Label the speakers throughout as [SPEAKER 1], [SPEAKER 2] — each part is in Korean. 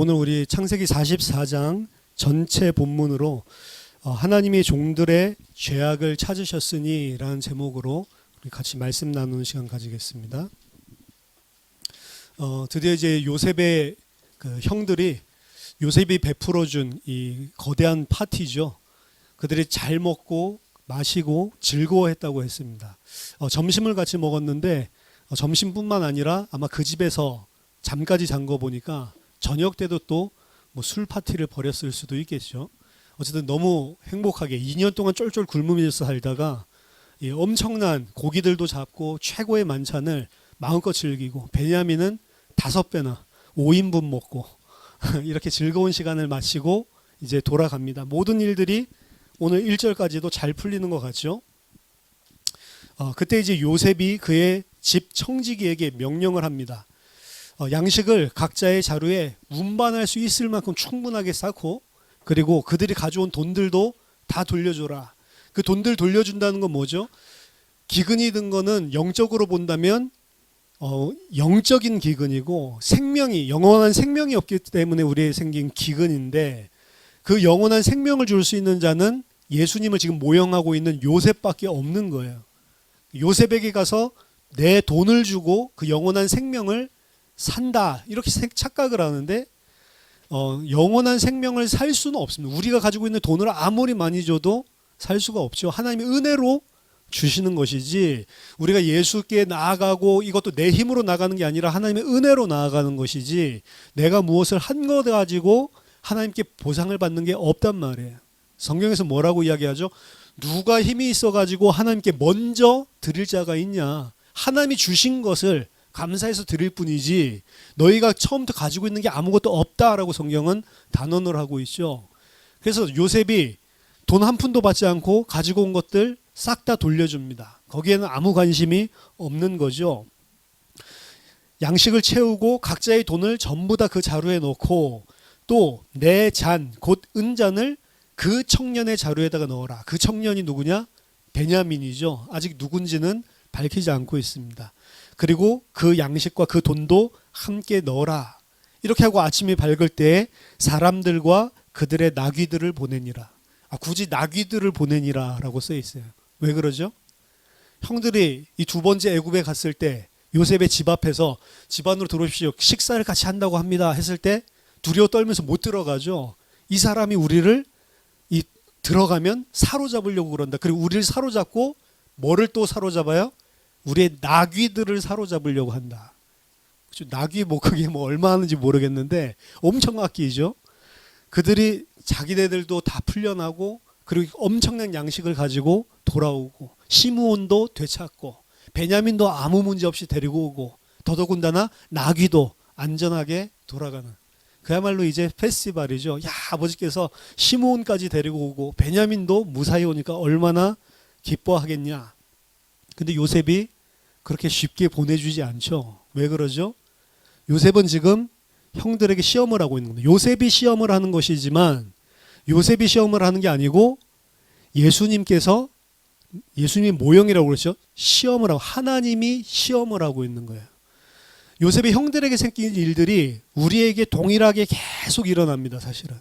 [SPEAKER 1] 오늘 우리 창세기 44장 전체 본문으로 하나님이 종들의 죄악을 찾으셨으니 라는 제목으로 우리 같이 말씀 나누는 시간 가지겠습니다. 드디어 이제 요셉의 그 형들이 요셉이 베풀어준 이 거대한 파티죠. 그들이 잘 먹고 마시고 즐거워했다고 했습니다. 점심을 같이 먹었는데 점심뿐만 아니라 아마 그 집에서 잠까지 잔 거 보니까 저녁 때도 또 뭐 술 파티를 벌였을 수도 있겠죠. 어쨌든 너무 행복하게 2년 동안 쫄쫄 굶으면서 살다가 엄청난 고기들도 잡고 최고의 만찬을 마음껏 즐기고 베냐민은 5배나 5인분 먹고 이렇게 즐거운 시간을 마치고 이제 돌아갑니다. 모든 일들이 오늘 1절까지도 잘 풀리는 것 같죠. 그때 이제 요셉이 그의 집 청지기에게 명령을 합니다. 양식을 각자의 자루에 운반할 수 있을 만큼 충분하게 쌓고, 그리고 그들이 가져온 돈들도 다 돌려줘라. 그 돈들 돌려준다는 건 뭐죠? 기근이 든 거는 영적으로 본다면 영적인 기근이고, 생명이 영원한 생명이 없기 때문에 우리에 생긴 기근인데, 그 영원한 생명을 줄 수 있는 자는 예수님을 지금 모형하고 있는 요셉밖에 없는 거예요. 요셉에게 가서 내 돈을 주고 그 영원한 생명을 산다, 이렇게 착각을 하는데 영원한 생명을 살 수는 없습니다. 우리가 가지고 있는 돈을 아무리 많이 줘도 살 수가 없죠. 하나님의 은혜로 주시는 것이지, 우리가 예수께 나아가고 이것도 내 힘으로 나가는 게 아니라 하나님의 은혜로 나아가는 것이지, 내가 무엇을 한 것 가지고 하나님께 보상을 받는 게 없단 말이에요. 성경에서 뭐라고 이야기하죠? 누가 힘이 있어가지고 하나님께 먼저 드릴 자가 있냐? 하나님이 주신 것을 감사해서 드릴 뿐이지 너희가 처음부터 가지고 있는 게 아무것도 없다라고 성경은 단언을 하고 있죠. 그래서 요셉이 돈 한 푼도 받지 않고 가지고 온 것들 싹 다 돌려줍니다. 거기에는 아무 관심이 없는 거죠. 양식을 채우고 각자의 돈을 전부 다 그 자루에 넣고, 또 내 잔, 곧 은잔을 그 청년의 자루에다가 넣어라. 그 청년이 누구냐? 베냐민이죠. 아직 누군지는 밝히지 않고 있습니다. 그리고 그 양식과 그 돈도 함께 넣어라. 이렇게 하고 아침이 밝을 때에 사람들과 그들의 나귀들을 보내니라. 굳이 나귀들을 보내니라 라고 써 있어요. 왜 그러죠? 형들이 이 두 번째 애굽에 갔을 때 요셉의 집 앞에서 집 안으로 들어오십시오, 식사를 같이 한다고 합니다 했을 때 두려워 떨면서 못 들어가죠. 이 사람이 우리를 들어가면 사로잡으려고 그런다. 그리고 우리를 사로잡고 뭐를 또 사로잡아요? 우리의 나귀들을 사로잡으려고 한다. 나귀 그게 얼마 하는지 모르겠는데 엄청 아끼죠. 그들이 자기네들도 다 풀려나고, 그리고 엄청난 양식을 가지고 돌아오고, 시므온도 되찾고, 베냐민도 아무 문제 없이 데리고 오고, 더더군다나 나귀도 안전하게 돌아가는, 그야말로 이제 페스티벌이죠. 야, 아버지께서 시므온까지 데리고 오고 베냐민도 무사히 오니까 얼마나 기뻐하겠냐. 근데 요셉이 그렇게 쉽게 보내주지 않죠. 왜 그러죠? 요셉은 지금 형들에게 시험을 하고 있는 겁니다. 요셉이 시험을 하는 것이지만, 요셉이 시험을 하는 게 아니고 예수님께서, 예수님의 모형이라고 그랬죠. 시험을 하고, 하나님이 시험을 하고 있는 거예요. 요셉의 형들에게 생긴 일들이 우리에게 동일하게 계속 일어납니다. 사실은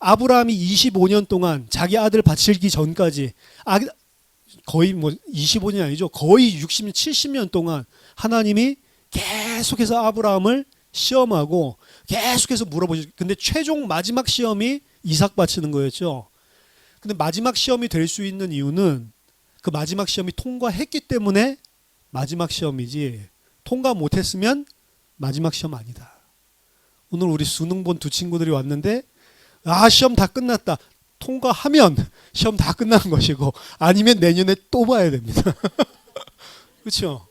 [SPEAKER 1] 아브라함이 25년 동안 자기 아들 바치기 전까지, 거의 25년이 아니죠, 거의 60년 70년 동안 하나님이 계속해서 아브라함을 시험하고 계속해서 물어보시죠. 근데 최종 마지막 시험이 이삭 바치는 거였죠. 근데 마지막 시험이 될 수 있는 이유는 그 마지막 시험이 통과했기 때문에 마지막 시험이지, 통과 못했으면 마지막 시험 아니다. 오늘 우리 수능 본 두 친구들이 왔는데, 시험 다 끝났다. 통과하면 시험 다 끝난 것이고, 아니면 내년에 또 봐야 됩니다. 그렇죠?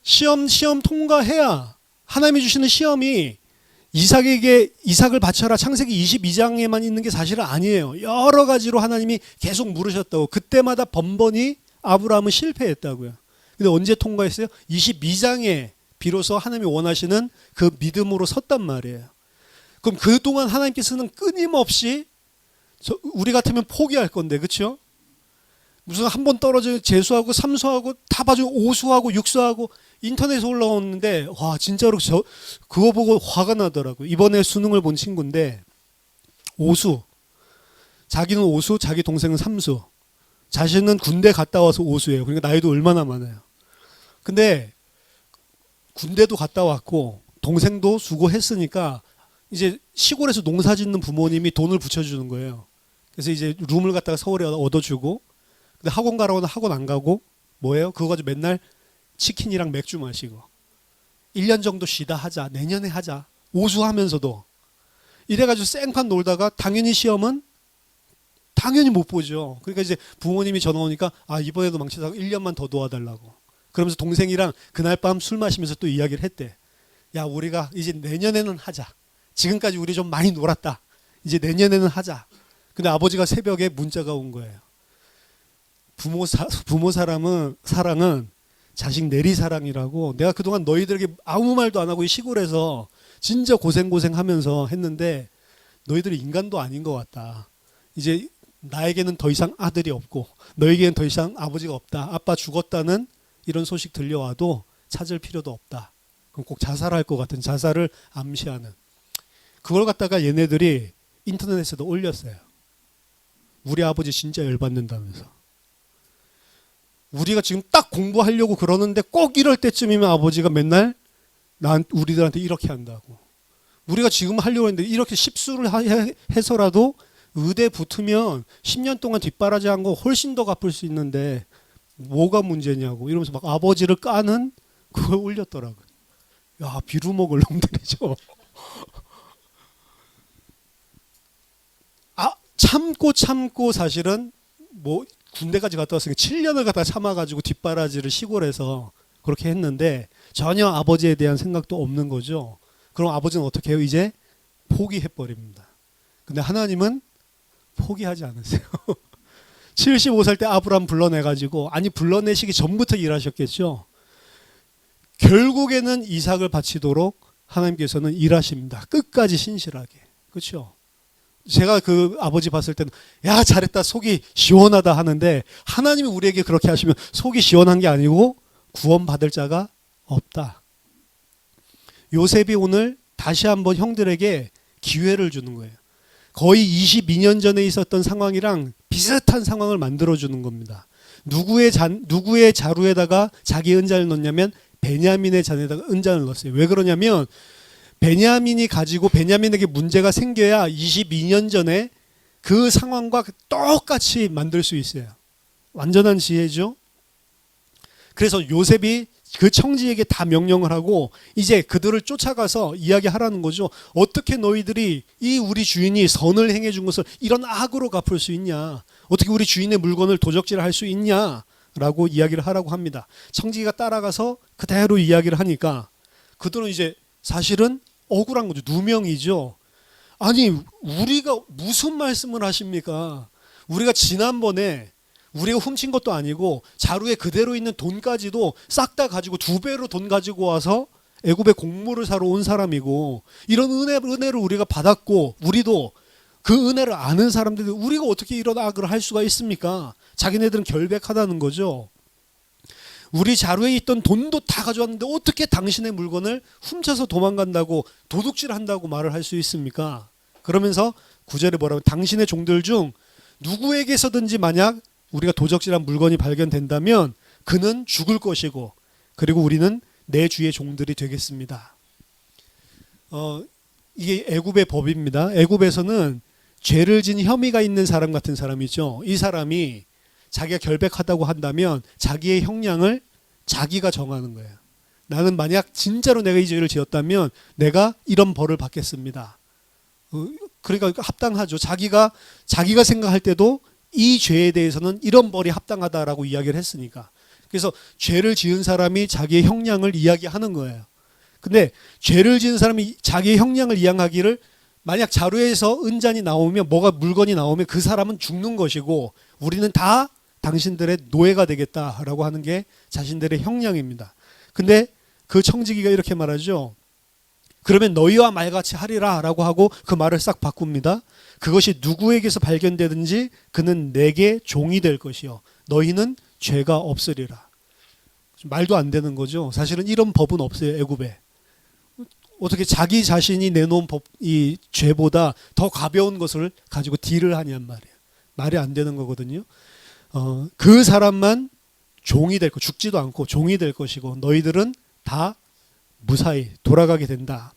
[SPEAKER 1] 시험 통과해야, 하나님이 주시는 시험이 이삭을 바쳐라 창세기 22장에만 있는 게 사실은 아니에요. 여러 가지로 하나님이 계속 물으셨다고. 그때마다 번번이 아브라함은 실패했다고요. 근데 언제 통과했어요? 22장에 비로소 하나님이 원하시는 그 믿음으로 섰단 말이에요. 그럼 그동안 하나님께서는 끊임없이, 우리 같으면 포기할 건데, 그렇죠? 무슨 한 번 떨어져 재수하고 삼수하고 다 봐주고 오수하고 육수하고 인터넷에 올라오는데 와 진짜로 저 그거 보고 화가 나더라고요. 이번에 수능을 본 친구인데 오수, 자기는 오수, 자기 동생은 삼수, 자신은 군대 갔다 와서 오수예요. 그러니까 나이도 얼마나 많아요. 근데 군대도 갔다 왔고 동생도 수고했으니까 이제 시골에서 농사 짓는 부모님이 돈을 붙여주는 거예요. 그래서 이제 룸을 갖다가 서울에 얻어주고, 근데 학원 가라고 하면 학원 안 가고, 뭐예요? 그거 가지고 맨날 치킨이랑 맥주 마시고 1년 정도 쉬다 하자, 내년에 하자, 오수하면서도 이래가지고 생판 놀다가 당연히 시험은 당연히 못 보죠. 그러니까 이제 부모님이 전화 오니까 아 이번에도 망치다가 1년만 더 도와달라고. 그러면서 동생이랑 그날 밤 술 마시면서 또 이야기를 했대. 야 우리가 이제 내년에는 하자. 지금까지 우리 좀 많이 놀았다. 이제 내년에는 하자. 근데 아버지가 새벽에 문자가 온 거예요. 부모 사랑은 자식 내리사랑이라고. 내가 그동안 너희들에게 아무 말도 안 하고 이 시골에서 진짜 고생하면서 했는데 너희들이 인간도 아닌 것 같다. 이제 나에게는 더 이상 아들이 없고 너에게는 더 이상 아버지가 없다. 아빠 죽었다는 이런 소식 들려와도 찾을 필요도 없다. 그럼 꼭 자살할 것 같은, 자살을 암시하는. 그걸 갖다가 얘네들이 인터넷에도 올렸어요. 우리 아버지 진짜 열받는다면서. 우리가 지금 딱 공부하려고 그러는데 꼭 이럴 때쯤이면 아버지가 맨날 우리들한테 이렇게 한다고. 우리가 지금 하려고 했는데 이렇게 십수를 해서라도 의대 붙으면 10년 동안 뒷바라지한 거 훨씬 더 갚을 수 있는데 뭐가 문제냐고 이러면서 막 아버지를 까는 그걸 올렸더라고요. 야 비루먹을 놈들이죠. 아 참고 사실은 뭐 군대까지 갔다 왔으니까 7년을 갖다 참아가지고 뒷바라지를 시골에서 그렇게 했는데 전혀 아버지에 대한 생각도 없는 거죠. 그럼 아버지는 어떻게 해요? 이제 포기해버립니다. 근데 하나님은 포기하지 않으세요. 75살 때 아브람 불러내가지고, 아니 불러내시기 전부터 일하셨겠죠. 결국에는 이삭을 바치도록 하나님께서는 일하십니다. 끝까지 신실하게. 그렇죠? 제가 그 아버지 봤을 때는 야 잘했다 속이 시원하다 하는데 하나님이 우리에게 그렇게 하시면 속이 시원한 게 아니고 구원받을 자가 없다. 요셉이 오늘 다시 한번 형들에게 기회를 주는 거예요. 거의 22년 전에 있었던 상황이랑 비슷한 상황을 만들어주는 겁니다. 누구의 자루에다가 자기 은자를 넣냐면 베냐민의 잔에다가 은자를 넣었어요. 왜 그러냐면 베냐민이 가지고 베냐민에게 문제가 생겨야 22년 전에 그 상황과 똑같이 만들 수 있어요. 완전한 지혜죠. 그래서 요셉이 그 청지에게 다 명령을 하고 이제 그들을 쫓아가서 이야기하라는 거죠. 어떻게 너희들이 이 우리 주인이 선을 행해 준 것을 이런 악으로 갚을 수 있냐. 어떻게 우리 주인의 물건을 도적질할 수 있냐라고 이야기를 하라고 합니다. 청지기가 따라가서 그대로 이야기를 하니까 그들은 이제 사실은 억울한 거죠. 누명이죠. 아니 우리가 무슨 말씀을 하십니까? 우리가 지난번에 우리가 훔친 것도 아니고 자루에 그대로 있는 돈까지도 싹 다 가지고 2배로 돈 가지고 와서 애굽에 곡물을 사러 온 사람이고 이런 은혜를 우리가 받았고 우리도 그 은혜를 아는 사람들이 우리가 어떻게 이런 악을 할 수가 있습니까? 자기네들은 결백하다는 거죠. 우리 자루에 있던 돈도 다 가져왔는데 어떻게 당신의 물건을 훔쳐서 도망간다고 도둑질한다고 말을 할 수 있습니까? 그러면서 9절에 뭐라고 당신의 종들 중 누구에게서든지 만약 우리가 도적질한 물건이 발견된다면 그는 죽을 것이고 그리고 우리는 내 주의 종들이 되겠습니다. 이게 애굽의 법입니다. 애굽에서는 죄를 진 혐의가 있는 사람 같은 사람이죠. 이 사람이 자기가 결백하다고 한다면 자기의 형량을 자기가 정하는 거예요. 나는 만약 진짜로 내가 이 죄를 지었다면 내가 이런 벌을 받겠습니다. 그러니까 합당하죠. 자기가 생각할 때도 이 죄에 대해서는 이런 벌이 합당하다라고 이야기를 했으니까. 그래서 죄를 지은 사람이 자기의 형량을 이야기하는 거예요. 근데 죄를 지은 사람이 자기의 형량을 이야기하기를 만약 자루에서 은잔이 나오면 뭐가 물건이 나오면 그 사람은 죽는 것이고 우리는 다 당신들의 노예가 되겠다라고 하는 게 자신들의 형량입니다. 근데 그 청지기가 이렇게 말하죠. 그러면 너희와 말같이 하리라 라고 하고 그 말을 싹 바꿉니다. 그것이 누구에게서 발견되든지 그는 내게 종이 될 것이요 너희는 죄가 없으리라. 말도 안 되는 거죠. 사실은 이런 법은 없어요, 애굽에. 어떻게 자기 자신이 내놓은 법, 이 죄보다 더 가벼운 것을 가지고 딜을 하냔 말이에요. 말이 안 되는 거거든요. 그 사람만 종이 될 거, 죽지도 않고 종이 될 것이고 너희들은 다 무사히 돌아가게 된다.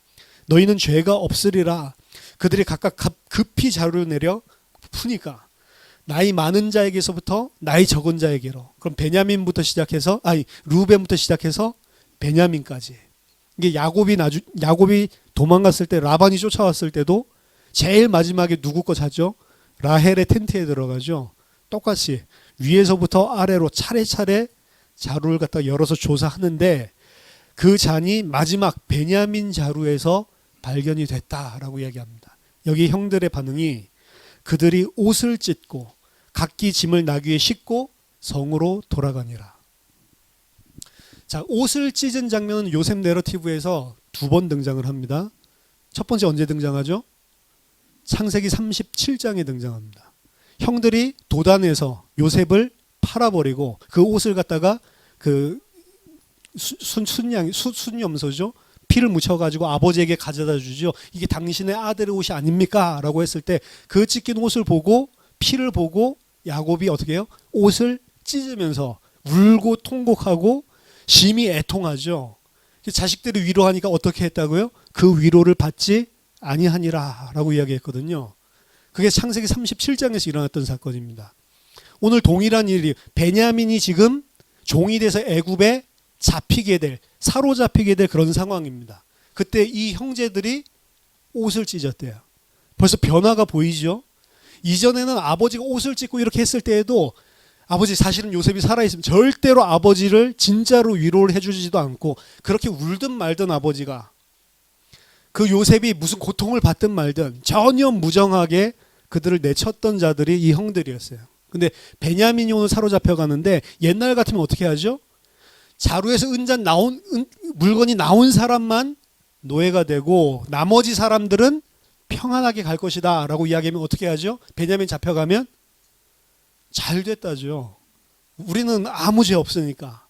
[SPEAKER 1] 너희는 죄가 없으리라. 그들이 각각 급히 자루를 내려 푸니까 나이 많은 자에게서부터 나이 적은 자에게로. 그럼 베냐민부터 시작해서 루벤부터 시작해서 베냐민까지. 이게 야곱이 도망갔을 때 라반이 쫓아왔을 때도 제일 마지막에 누구 거 찾죠? 라헬의 텐트에 들어가죠. 똑같이 위에서부터 아래로 차례차례 자루를 갖다 열어서 조사하는데 그 잔이 마지막 베냐민 자루에서 발견이 됐다라고 이야기합니다. 여기 형들의 반응이 그들이 옷을 찢고 각기 짐을 나귀에 싣고 성으로 돌아가니라. 자, 옷을 찢은 장면은 요셉 내러티브에서 2번 등장을 합니다. 첫 번째 언제 등장하죠? 창세기 37장에 등장합니다. 형들이 도단에서 요셉을 팔아버리고 그 옷을 갖다가 그 순염소죠. 피를 묻혀가지고 아버지에게 가져다 주죠. 이게 당신의 아들의 옷이 아닙니까? 라고 했을 때 그 찢긴 옷을 보고 피를 보고 야곱이 어떻게 해요? 옷을 찢으면서 울고 통곡하고 심히 애통하죠. 자식들이 위로하니까 어떻게 했다고요? 그 위로를 받지 아니하니라 라고 이야기했거든요. 그게 창세기 37장에서 일어났던 사건입니다. 오늘 동일한 일이 베냐민이 지금 종이 돼서 애굽에 잡히게 될, 사로잡히게 될 그런 상황입니다. 그때 이 형제들이 옷을 찢었대요. 벌써 변화가 보이죠? 이전에는 아버지가 옷을 찢고 이렇게 했을 때에도 아버지 사실은 요셉이 살아있으면 절대로 아버지를 진짜로 위로를 해주지도 않고 그렇게 울든 말든 아버지가 그 요셉이 무슨 고통을 받든 말든 전혀 무정하게 그들을 내쳤던 자들이 이 형들이었어요. 근데 베냐민이 오늘 사로잡혀 가는데 옛날 같으면 어떻게 하죠? 자루에서 물건이 나온 사람만 노예가 되고 나머지 사람들은 평안하게 갈 것이다 라고 이야기하면 어떻게 하죠? 베냐민 잡혀가면 잘 됐다죠. 우리는 아무 죄 없으니까.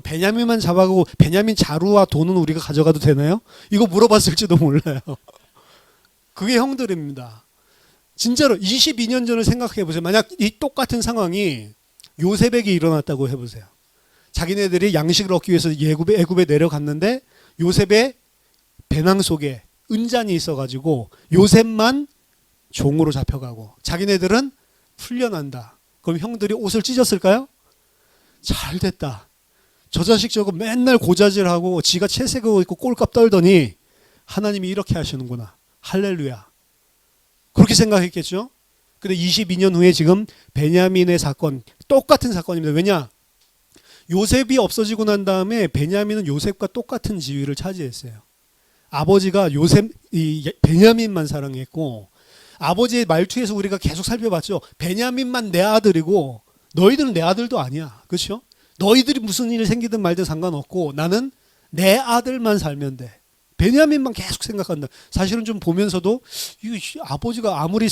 [SPEAKER 1] 베냐민만 잡아가고 베냐민 자루와 돈은 우리가 가져가도 되나요? 이거 물어봤을지도 몰라요. 그게 형들입니다. 진짜로 22년 전을 생각해 보세요. 만약 이 똑같은 상황이 요셉에게 일어났다고 해보세요. 자기네들이 양식을 얻기 위해서 애굽에 내려갔는데 요셉의 배낭 속에 은잔이 있어가지고 요셉만 종으로 잡혀가고 자기네들은 풀려난다. 그럼 형들이 옷을 찢었을까요? 잘 됐다. 저 자식 저거 맨날 고자질하고 지가 채색하고 있고 꼴값 떨더니 하나님이 이렇게 하시는구나. 할렐루야. 그렇게 생각했겠죠? 근데 22년 후에 지금 베냐민의 사건, 똑같은 사건입니다. 왜냐? 요셉이 없어지고 난 다음에 베냐민은 요셉과 똑같은 지위를 차지했어요. 아버지가 베냐민만 사랑했고 아버지의 말투에서 우리가 계속 살펴봤죠. 베냐민만 내 아들이고 너희들은 내 아들도 아니야. 그렇죠? 너희들이 무슨 일이 생기든 말든 상관없고 나는 내 아들만 살면 돼. 베냐민만 계속 생각한다. 사실은 좀 보면서도 아버지가 아무리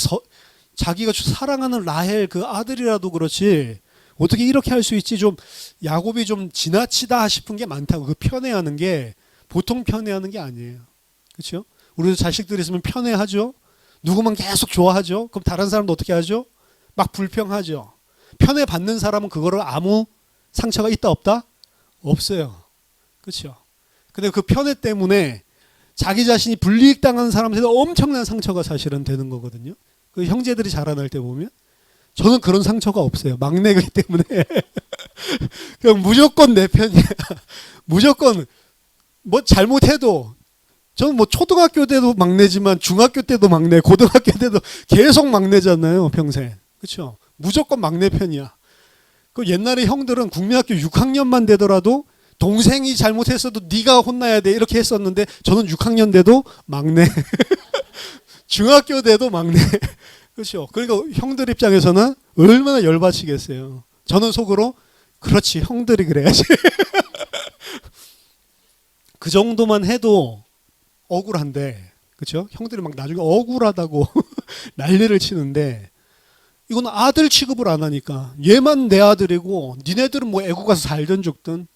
[SPEAKER 1] 자기가 사랑하는 라헬 그 아들이라도 그렇지 어떻게 이렇게 할 수 있지? 좀 야곱이 좀 지나치다 싶은 게 많다고. 그 편애하는 게 보통 편애하는 게 아니에요. 그렇죠? 우리도 자식들 있으면 편애하죠. 누구만 계속 좋아하죠. 그럼 다른 사람도 어떻게 하죠? 막 불평하죠. 편애 받는 사람은 그거를 아무 상처가 있다 없다? 없어요. 그렇죠? 근데 그 편애 때문에 자기 자신이 불이익당하는 사람한테 엄청난 상처가 사실은 되는 거거든요. 그 형제들이 자라날 때 보면 저는 그런 상처가 없어요. 막내이기 때문에 그냥 무조건 내 편이야. 무조건 뭐 잘못해도 저는 뭐 초등학교 때도 막내지만 중학교 때도 막내, 고등학교 때도 계속 막내잖아요. 평생. 그렇죠? 무조건 막내 편이야. 그 옛날에 형들은 국민학교 6학년만 되더라도 동생이 잘못했어도 네가 혼나야 돼 이렇게 했었는데 저는 6학년 돼도 막내. 중학교 때도 막내. 그렇죠. 그러니까 형들 입장에서는 얼마나 열받치겠어요. 저는 속으로 그렇지 형들이 그래야지. 그 정도만 해도 억울한데, 그렇죠? 형들이 막 나중에 억울하다고 난리를 치는데 이건 아들 취급을 안 하니까 얘만 내 아들이고 니네들은 뭐 애국 가서 살든 죽든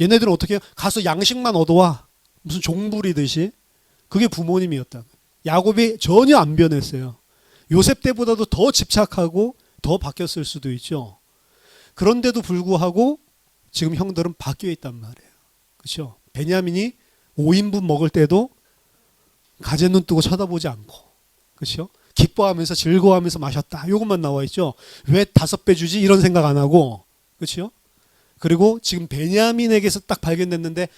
[SPEAKER 1] 얘네들은 어떻게 해요? 가서 양식만 얻어와. 무슨 종 부리듯이. 그게 부모님이었다. 야곱이 전혀 안 변했어요. 요셉 때보다도 더 집착하고 더 바뀌었을 수도 있죠. 그런데도 불구하고 지금 형들은 바뀌어 있단 말이에요. 그렇죠? 베냐민이 5인분 먹을 때도 가재 눈 뜨고 쳐다보지 않고, 그렇죠? 기뻐하면서 즐거워하면서 마셨다. 이것만 나와 있죠. 왜 5배 주지? 이런 생각 안 하고, 그렇죠? 그리고 지금 베냐민에게서 딱 발견됐는데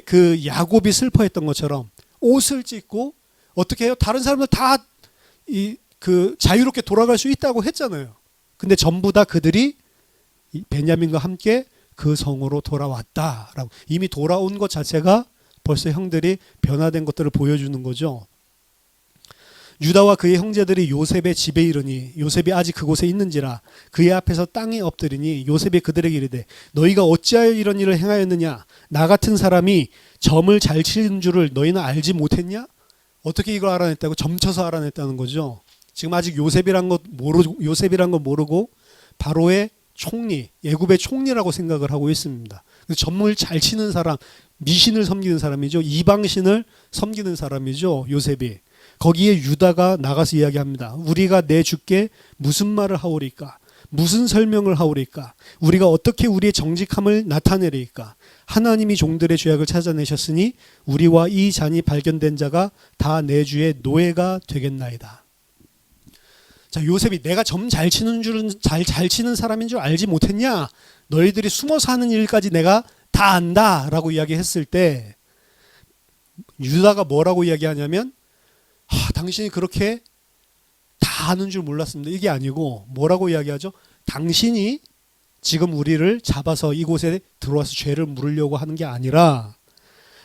[SPEAKER 1] 그 야곱이 슬퍼했던 것처럼 옷을 찢고 어떻게 해요? 다른 사람들 다 그 자유롭게 돌아갈 수 있다고 했잖아요. 근데 전부 다 그들이 베냐민과 함께 그 성으로 돌아왔다라고. 이미 돌아온 것 자체가 벌써 형들이 변화된 것들을 보여주는 거죠. 유다와 그의 형제들이 요셉의 집에 이르니 요셉이 아직 그곳에 있는지라 그의 앞에서 땅에 엎드리니 요셉이 그들에게 이르되 너희가 어찌하여 이런 일을 행하였느냐? 나 같은 사람이 점을 잘 치는 줄을 너희는 알지 못했냐? 어떻게 이걸 알아냈다고? 점쳐서 알아냈다는 거죠. 지금 아직 요셉이란 것 모르고 바로의 총리, 애굽의 총리라고 생각을 하고 있습니다. 점을 잘 치는 사람, 미신을 섬기는 사람이죠. 이방신을 섬기는 사람이죠. 요셉이. 거기에 유다가 나가서 이야기합니다. 우리가 내 주께 무슨 말을 하오리까? 무슨 설명을 하오리까? 우리가 어떻게 우리의 정직함을 나타내리까? 하나님이 종들의 죄악을 찾아내셨으니 우리와 이 잔이 발견된 자가 다 내 주의 노예가 되겠나이다. 자, 요셉이 내가 점 잘 치는 줄은 잘 치는 사람인 줄 알지 못했냐? 너희들이 숨어서 하는 일까지 내가 다 안다라고 이야기했을 때 유다가 뭐라고 이야기하냐면 당신이 그렇게 다 아는 줄 몰랐습니다. 이게 아니고 뭐라고 이야기하죠? 당신이 지금 우리를 잡아서 이곳에 들어와서 죄를 물으려고 하는 게 아니라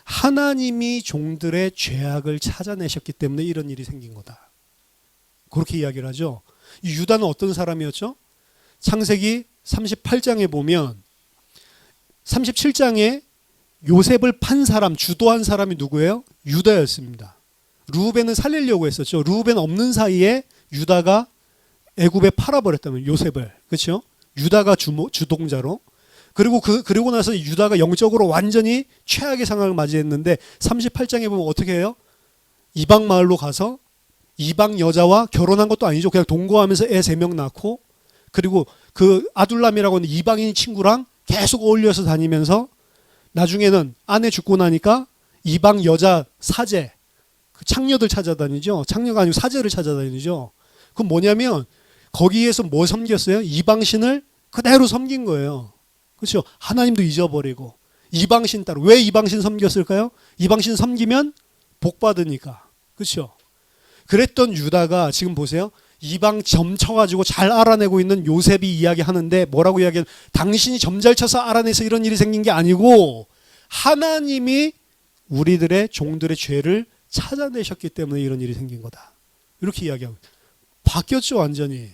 [SPEAKER 1] 하나님이 종들의 죄악을 찾아내셨기 때문에 이런 일이 생긴 거다. 그렇게 이야기를 하죠. 이 유다는 어떤 사람이었죠? 창세기 38장에 보면 37장에 요셉을 판 사람, 주도한 사람이 누구예요? 유다였습니다. 루벤은 살리려고 했었죠. 루벤 없는 사이에 유다가 애굽에 팔아버렸다면 요셉을, 그렇죠? 유다가 주동자로. 그리고 나서 유다가 영적으로 완전히 최악의 상황을 맞이했는데 38장에 보면 어떻게 해요? 이방 마을로 가서 이방 여자와 결혼한 것도 아니죠. 그냥 동거하면서 애 3명 낳고 그리고 그 아둘람이라고 하는 이방인 친구랑 계속 어울려서 다니면서 나중에는 아내 죽고 나니까 이방 여자 사제, 그 창녀들 찾아다니죠. 창녀가 아니고 사제를 찾아다니죠. 그건 뭐냐면 거기에서 뭐 섬겼어요? 이방신을 그대로 섬긴 거예요. 그렇죠? 하나님도 잊어버리고 이방신 따로. 왜 이방신 섬겼을까요? 이방신 섬기면 복 받으니까. 그렇죠? 그랬던 유다가 지금 보세요. 이방 점 쳐가지고 잘 알아내고 있는 요셉이 이야기하는데 뭐라고 이야기하는? 당신이 점 잘 쳐서 알아내서 이런 일이 생긴 게 아니고 하나님이 우리들의 종들의 죄를 찾아내셨기 때문에 이런 일이 생긴 거다. 이렇게 이야기하고 바뀌었죠. 완전히.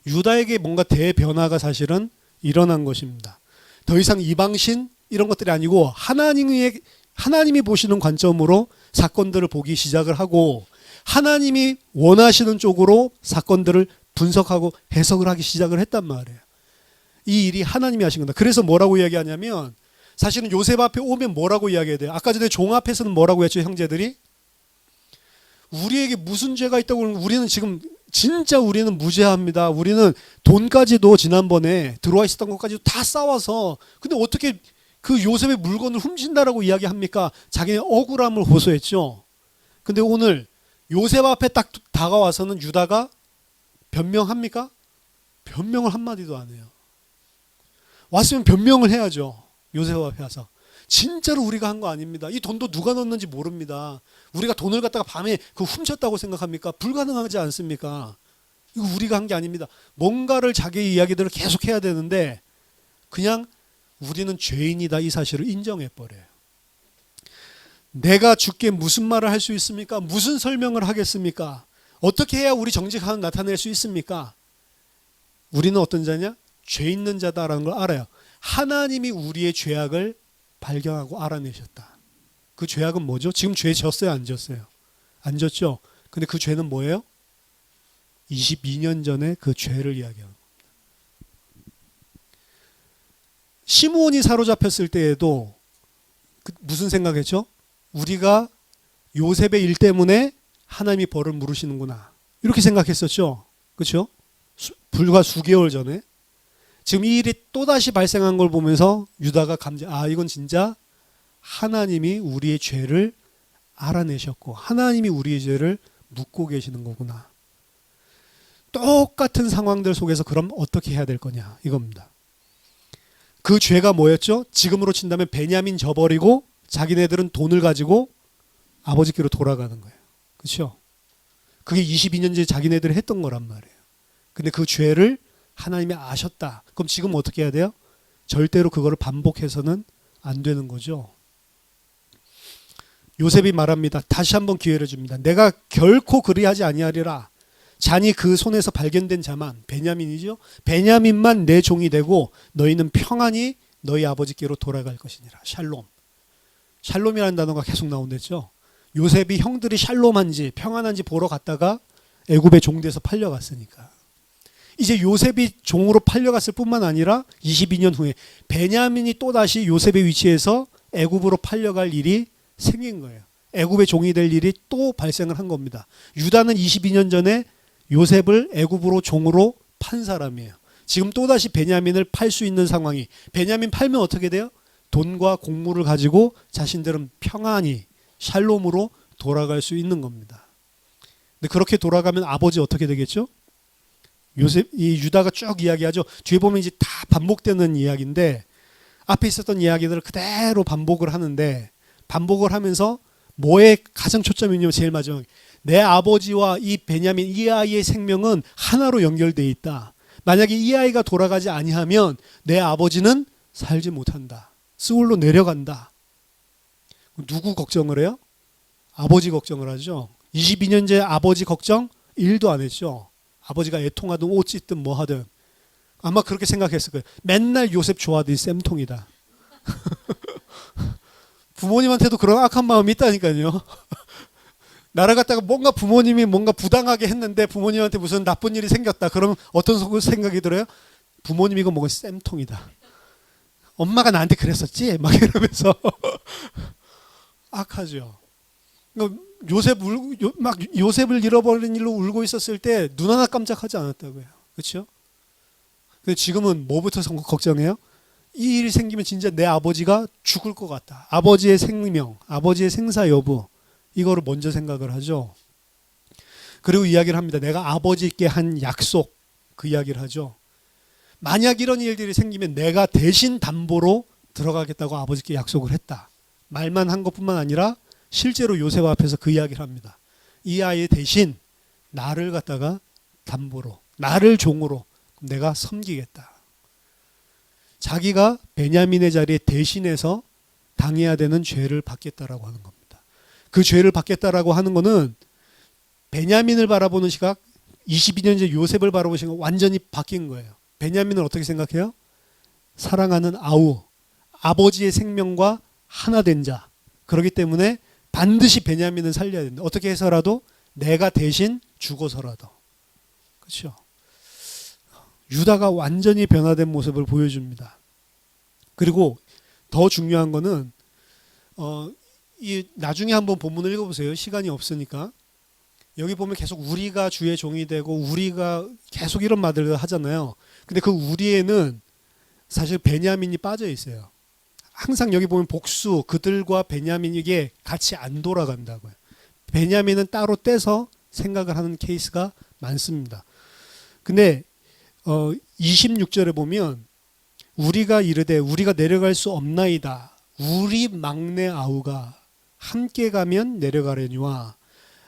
[SPEAKER 1] 유다에게 뭔가 대변화가 사실은 일어난 것입니다. 더 이상 이방신 이런 것들이 아니고 하나님이 보시는 관점으로 사건들을 보기 시작을 하고 하나님이 원하시는 쪽으로 사건들을 분석하고 해석을 하기 시작을 했단 말이에요. 이 일이 하나님이 하신 겁니다. 그래서 뭐라고 이야기하냐면 사실은 요셉 앞에 오면 뭐라고 이야기해야 돼요? 아까 전에 종 앞에서는 뭐라고 했죠? 형제들이 우리에게 무슨 죄가 있다고 그러면 우리는 지금 진짜 우리는 무죄합니다. 우리는 돈까지도 지난번에 들어와 있었던 것까지도 다 싸워서 근데 어떻게 그 요셉의 물건을 훔친다라고 이야기합니까? 자기의 억울함을 호소했죠. 근데 오늘 요셉 앞에 딱 다가와서는 유다가 변명합니까? 변명을 한마디도 안 해요. 왔으면 변명을 해야죠. 요셉 앞에 와서. 진짜로 우리가 한 거 아닙니다. 이 돈도 누가 넣었는지 모릅니다. 우리가 돈을 갖다가 밤에 그 훔쳤다고 생각합니까? 불가능하지 않습니까? 이거 우리가 한 게 아닙니다. 뭔가를 자기의 이야기들을 계속 해야 되는데 그냥 우리는 죄인이다 이 사실을 인정해버려요. 내가 주께 무슨 말을 할 수 있습니까? 무슨 설명을 하겠습니까? 어떻게 해야 우리 정직함을 나타낼 수 있습니까? 우리는 어떤 자냐? 죄 있는 자다라는 걸 알아요. 하나님이 우리의 죄악을 발견하고 알아내셨다. 그 죄악은 뭐죠? 지금 죄 졌어요? 안 졌어요? 안 졌죠? 근데 그 죄는 뭐예요? 22년 전에 그 죄를 이야기하는 겁니다. 시므온이 사로잡혔을 때에도 무슨 생각했죠? 우리가 요셉의 일 때문에 하나님이 벌을 물으시는구나. 이렇게 생각했었죠. 그렇죠? 불과 수개월 전에. 지금 이 일이 또다시 발생한 걸 보면서 유다가 이건 진짜 하나님이 우리의 죄를 알아내셨고 하나님이 우리의 죄를 묻고 계시는 거구나. 똑같은 상황들 속에서 그럼 어떻게 해야 될 거냐 이겁니다. 그 죄가 뭐였죠? 지금으로 친다면 베냐민 저버리고 자기네들은 돈을 가지고 아버지께로 돌아가는 거예요. 그렇죠? 그게 22년째 자기네들이 했던 거란 말이에요. 근데 그 죄를 하나님이 아셨다. 그럼 지금 어떻게 해야 돼요? 절대로 그거를 반복해서는 안 되는 거죠. 요셉이 말합니다. 다시 한번 기회를 줍니다. 내가 결코 그리하지 아니하리라. 잔이 그 손에서 발견된 자만, 베냐민이죠. 베냐민만 내 종이 되고 너희는 평안히 너희 아버지께로 돌아갈 것이니라. 샬롬. 샬롬이라는 단어가 계속 나온댔죠. 요셉이 형들이 샬롬한지 평안한지 보러 갔다가 애굽의 종돼서 팔려갔으니까. 이제 요셉이 종으로 팔려갔을 뿐만 아니라 22년 후에 베냐민이 또다시 요셉의 위치에서 애굽으로 팔려갈 일이 생긴 거예요. 애굽의 종이 될 일이 또 발생을 한 겁니다. 유다는 22년 전에 요셉을 애굽으로 종으로 판 사람이에요. 지금 또다시 베냐민을 팔 수 있는 상황이. 베냐민 팔면 어떻게 돼요? 돈과 곡물을 가지고 자신들은 평안히 샬롬으로 돌아갈 수 있는 겁니다. 근데 그렇게 돌아가면 아버지 어떻게 되겠죠? 이 유다가 쭉 이야기하죠. 뒤에 보면 이제 다 반복되는 이야기인데 앞에 있었던 이야기들을 그대로 반복을 하는데 반복을 하면서 뭐에 가장 초점이 있냐면 제일 마지막에 내 아버지와 이 베냐민 이 아이의 생명은 하나로 연결되어 있다. 만약에 이 아이가 돌아가지 아니하면 내 아버지는 살지 못한다. 스울로 내려간다. 누구 걱정을 해요? 아버지 걱정을 하죠. 22년째 아버지 걱정 1도 안 했죠. 아버지가 애통하든 옷 찢든 뭐 하든 아마 그렇게 생각했을 거예요. 맨날 요셉 좋아하더니 쌤통이다. 부모님한테도 그런 악한 마음이 있다니까요. 나를 갖다가 부모님이 뭔가 부당하게 했는데 부모님한테 무슨 나쁜 일이 생겼다. 그러면 어떤 생각이 들어요? 부모님이고 뭐고 쌤통이다. 엄마가 나한테 그랬었지? 막 이러면서 악하죠. 요셉을 잃어버린 일로 울고 있었을 때 눈 하나 깜짝하지 않았다고요. 그렇죠? 근데 지금은 뭐부터 걱정해요? 이 일이 생기면 진짜 내 아버지가 죽을 것 같다. 아버지의 생명, 아버지의 생사 여부 이거를 먼저 생각을 하죠. 그리고 이야기를 합니다. 내가 아버지께 한 약속 그 이야기를 하죠. 만약 이런 일들이 생기면 내가 대신 담보로 들어가겠다고 아버지께 약속을 했다. 말만 한 것뿐만 아니라 실제로 요셉 앞에서 그 이야기를 합니다. 이 아이 대신 나를 갖다가 담보로 나를 종으로 내가 섬기겠다. 자기가 베냐민의 자리에 대신해서 당해야 되는 죄를 받겠다라고 하는 겁니다. 그 죄를 받겠다라고 하는 거는 베냐민을 바라보는 시각 22년째 요셉을 바라보는 시각 완전히 바뀐 거예요. 베냐민을 어떻게 생각해요? 사랑하는 아버지의 생명과 하나 된 자. 그렇기 때문에 반드시 베냐민을 살려야 된다. 어떻게 해서라도 내가 대신 죽어서라도. 그렇죠? 유다가 완전히 변화된 모습을 보여줍니다. 그리고 더 중요한 거는 이 나중에 한번 본문을 읽어보세요. 시간이 없으니까. 여기 보면 계속 우리가 주의 종이 되고 우리가 계속 이런 말들을 하잖아요. 근데 그 우리에는 사실 베냐민이 빠져 있어요. 항상 여기 보면 복수 그들과 베냐민이 이게 같이 안 돌아간다고요. 베냐민은 따로 떼서 생각을 하는 케이스가 많습니다. 근데 26절에 보면 우리가 이르되 우리가 내려갈 수 없나이다. 우리 막내 아우가 함께 가면 내려가려니와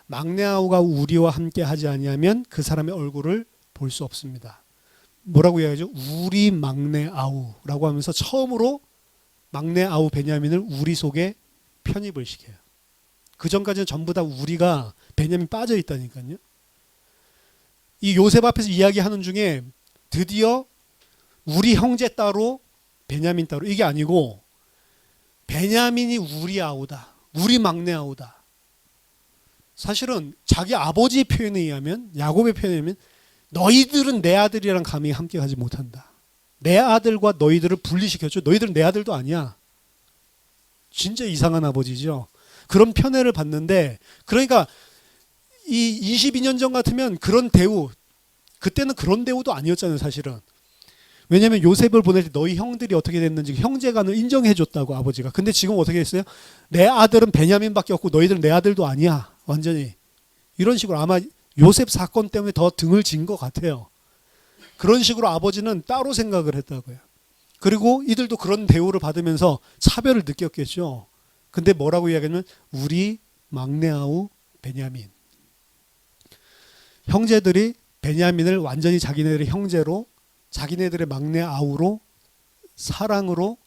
[SPEAKER 1] 막내 아우가 우리와 함께 하지 아니하면 그 사람의 얼굴을 볼 수 없습니다. 뭐라고 이야기하죠? 우리 막내 아우라고 하면서 처음으로 막내 아우 베냐민을 우리 속에 편입을 시켜요. 그 전까지는 전부 다 우리가 베냐민 빠져 있다니까요. 이 요셉 앞에서 이야기하는 중에 드디어 우리 형제 따로 베냐민 따로 이게 아니고 베냐민이 우리 아우다. 우리 막내 아우다. 사실은 자기 아버지의 표현에 의하면 야곱의 표현에 의하면 너희들은 내 아들이랑 감히 함께 가지 못한다. 내 아들과 너희들을 분리시켰죠. 너희들은 내 아들도 아니야. 진짜 이상한 아버지죠. 그런 편애를 받는데, 그러니까 이 22년 전 같으면 그런 대우, 그때는 그런 대우도 아니었잖아요, 사실은. 왜냐하면 요셉을 보낼 때 너희 형들이 어떻게 됐는지 형제간을 인정해 줬다고, 아버지가. 근데 지금 어떻게 했어요? 내 아들은 베냐민밖에 없고 너희들은 내 아들도 아니야. 완전히. 이런 식으로 아마 요셉 사건 때문에 더 등을 진 것 같아요. 그런 식으로 아버지는 따로 생각을 했다고요. 그리고 이들도 그런 대우를 받으면서 차별을 느꼈겠죠. 근데 뭐라고 이야기하냐면 우리 막내 아우 베냐민. 형제들이 베냐민을 완전히 자기네들의 형제로, 자기네들의 막내 아우로, 사랑으로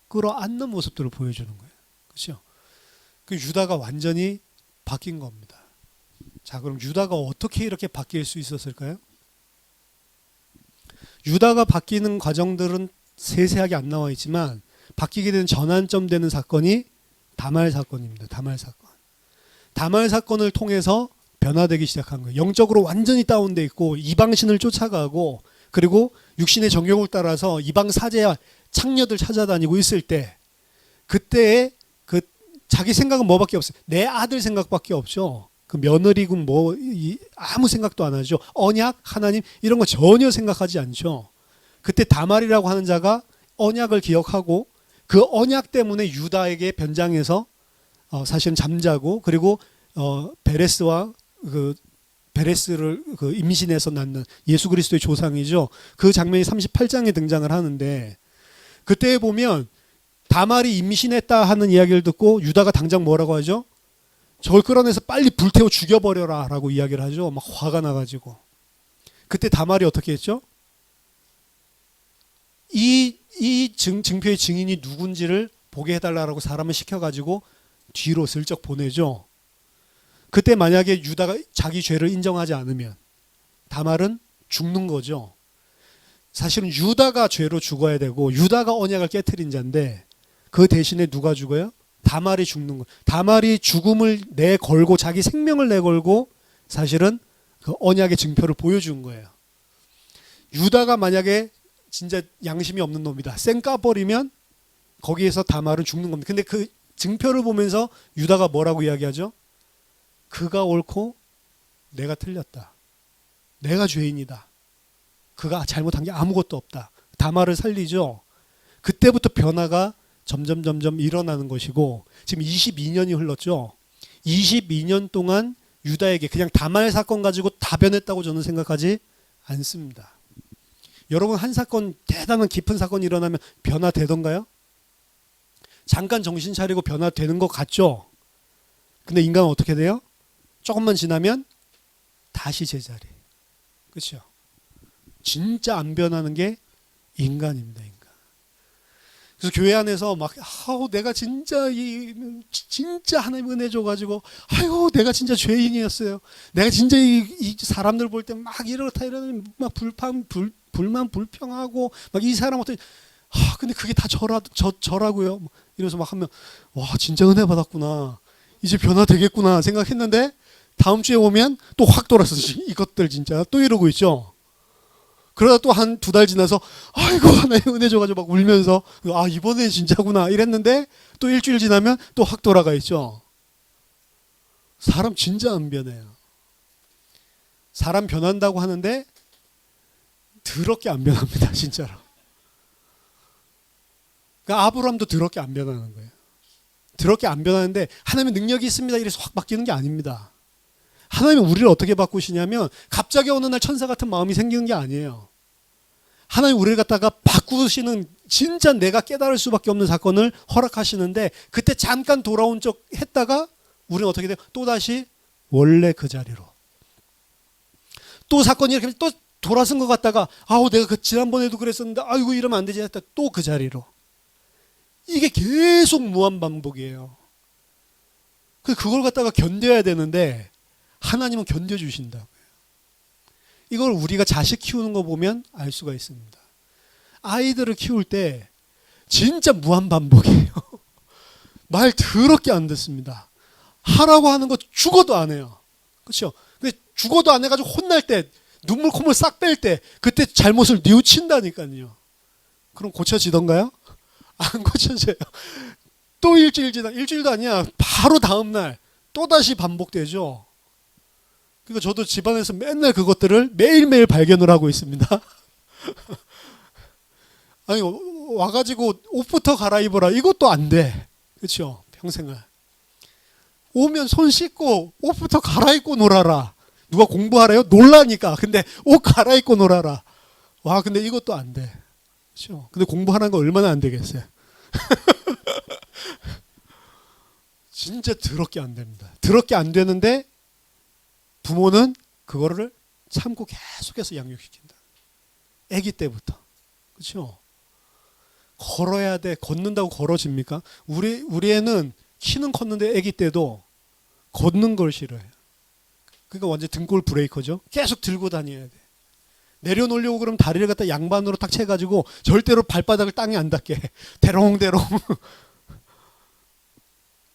[SPEAKER 1] 끌어안는 모습들을 보여주는 거예요. 그렇죠? 그 유다가 완전히 바뀐 겁니다. 자, 그럼 유다가 어떻게 이렇게 바뀔 수 있었을까요? 유다가 바뀌는 과정들은 세세하게 안 나와 있지만 바뀌게 된 전환점 되는 사건이 다말 사건입니다. 다말 사건. 다말 사건을 통해서 변화되기 시작한 거예요. 영적으로 완전히 다운돼 있고 이방신을 쫓아가고, 그리고 육신의 정욕을 따라서 이방 사제와 창녀들 찾아다니고 있을 때, 그때에 그 자기 생각은 뭐밖에 없어요. 내 아들 생각밖에 없죠. 그 며느리군 뭐 아무 생각도 안 하죠. 언약, 하나님 이런 거 전혀 생각하지 않죠. 그때 다말이라고 하는 자가 언약을 기억하고 그 언약 때문에 유다에게 변장해서 사실은 잠자고, 그리고 베레스와 그 베레스를 그 임신해서 낳는 예수 그리스도의 조상이죠. 그 장면이 38장에 등장을 하는데, 그때 보면 다말이 임신했다 하는 이야기를 듣고 유다가 당장 뭐라고 하죠? 저걸 끌어내서 빨리 불태워 죽여버려라 라고 이야기를 하죠. 막 화가 나가지고. 그때 다말이 어떻게 했죠? 이 증표의 증인이 누군지를 보게 해달라고 사람을 시켜가지고 뒤로 슬쩍 보내죠. 그때 만약에 유다가 자기 죄를 인정하지 않으면 다말은 죽는 거죠. 사실은 유다가 죄로 죽어야 되고 유다가 언약을 깨트린 자인데, 그 대신에 누가 죽어요? 다말이 죽는 거예요. 다말이 죽음을 내걸고 자기 생명을 내걸고 사실은 그 언약의 증표를 보여준 거예요. 유다가 만약에 진짜 양심이 없는 놈이다, 쌩 까버리면 거기에서 다말은 죽는 겁니다. 근데 그 증표를 보면서 유다가 뭐라고 이야기하죠? 그가 옳고 내가 틀렸다. 내가 죄인이다. 그가 잘못한 게 아무것도 없다. 다말을 살리죠. 그때부터 변화가 점점 일어나는 것이고, 지금 22년이 흘렀죠. 22년 동안 유다에게 그냥 다말 사건 가지고 다 변했다고 저는 생각하지 않습니다. 여러분, 한 사건, 대단한 깊은 사건이 일어나면 변화되던가요? 잠깐 정신 차리고 변화되는 것 같죠? 근데 인간은 어떻게 돼요? 조금만 지나면 다시 제자리. 그렇죠? 진짜 안 변하는 게 인간입니다, 인간. 그래서 교회 안에서 막, 내가 진짜 진짜 하나님 은혜 줘가지고, 아이고, 내가 진짜 죄인이었어요. 내가 진짜 이 사람들 볼 때 막 이렇다 이러는 막 불만 불평하고 막 이 사람 어떻게, 근데 그게 다 저라고요. 이러면서 막 하면, 와, 진짜 은혜 받았구나. 이제 변화되겠구나 생각했는데, 다음 주에 오면 또 확 돌아서 이것들 진짜 또 이러고 있죠. 그러다 또 한 2달 지나서 아이고 하나님 은혜 줘가지고 막 울면서 이번에 진짜구나 이랬는데, 또 일주일 지나면 또 확 돌아가 있죠. 사람 진짜 안 변해요. 사람 변한다고 하는데 더럽게 안 변합니다, 진짜로. 그러니까 아브라함도 더럽게 안 변하는 거예요. 더럽게 안 변하는데 하나님의 능력이 있습니다 이래서 확 바뀌는 게 아닙니다. 하나님은 우리를 어떻게 바꾸시냐면 갑자기 어느 날 천사 같은 마음이 생기는 게 아니에요. 하나님 우리를 갖다가 바꾸시는, 진짜 내가 깨달을 수밖에 없는 사건을 허락하시는데, 그때 잠깐 돌아온 척 했다가 우리는 어떻게 돼요? 또다시 원래 그 자리로. 또 사건이 이렇게 또 돌아선 것 같다가 내가 그 지난번에도 그랬었는데 아이고 이러면 안 되지 했다 또 그 자리로. 이게 계속 무한 반복이에요. 그걸 갖다가 견뎌야 되는데 하나님은 견뎌주신다고요. 이걸 우리가 자식 키우는 거 보면 알 수가 있습니다. 아이들을 키울 때 진짜 무한 반복이에요. 말 더럽게 안 듣습니다. 하라고 하는 거 죽어도 안 해요. 그렇죠? 근데 죽어도 안 해가지고 혼날 때, 눈물 콧물 싹 뺄 때, 그때 잘못을 뉘우친다니까요. 그럼 고쳐지던가요? 안 고쳐져요. 또 일주일 지나, 일주일도 아니야. 바로 다음날 또다시 반복되죠. 그러니까 저도 집안에서 맨날 그것들을 매일매일 발견을 하고 있습니다. 아니, 와가지고 옷부터 갈아입어라. 이것도 안 돼. 그렇죠? 평생을. 오면 손 씻고 옷부터 갈아입고 놀아라. 누가 공부하래요? 놀라니까. 근데 옷 갈아입고 놀아라. 와, 근데 이것도 안 돼. 그렇죠? 근데 공부하는 거 얼마나 안 되겠어요? 진짜 더럽게 안 됩니다. 더럽게 안 되는데 부모는 그거를 참고 계속해서 양육시킨다. 아기 때부터. 그렇죠? 걸어야 돼. 걷는다고 걸어집니까? 우리 애는 키는 컸는데 아기 때도 걷는 걸 싫어해요. 그러니까 완전 등골 브레이커죠. 계속 들고 다녀야 돼. 내려놓으려고 그러면 다리를 갖다 양반으로 탁 채가지고 절대로 발바닥을 땅에 안 닿게 대롱대롱.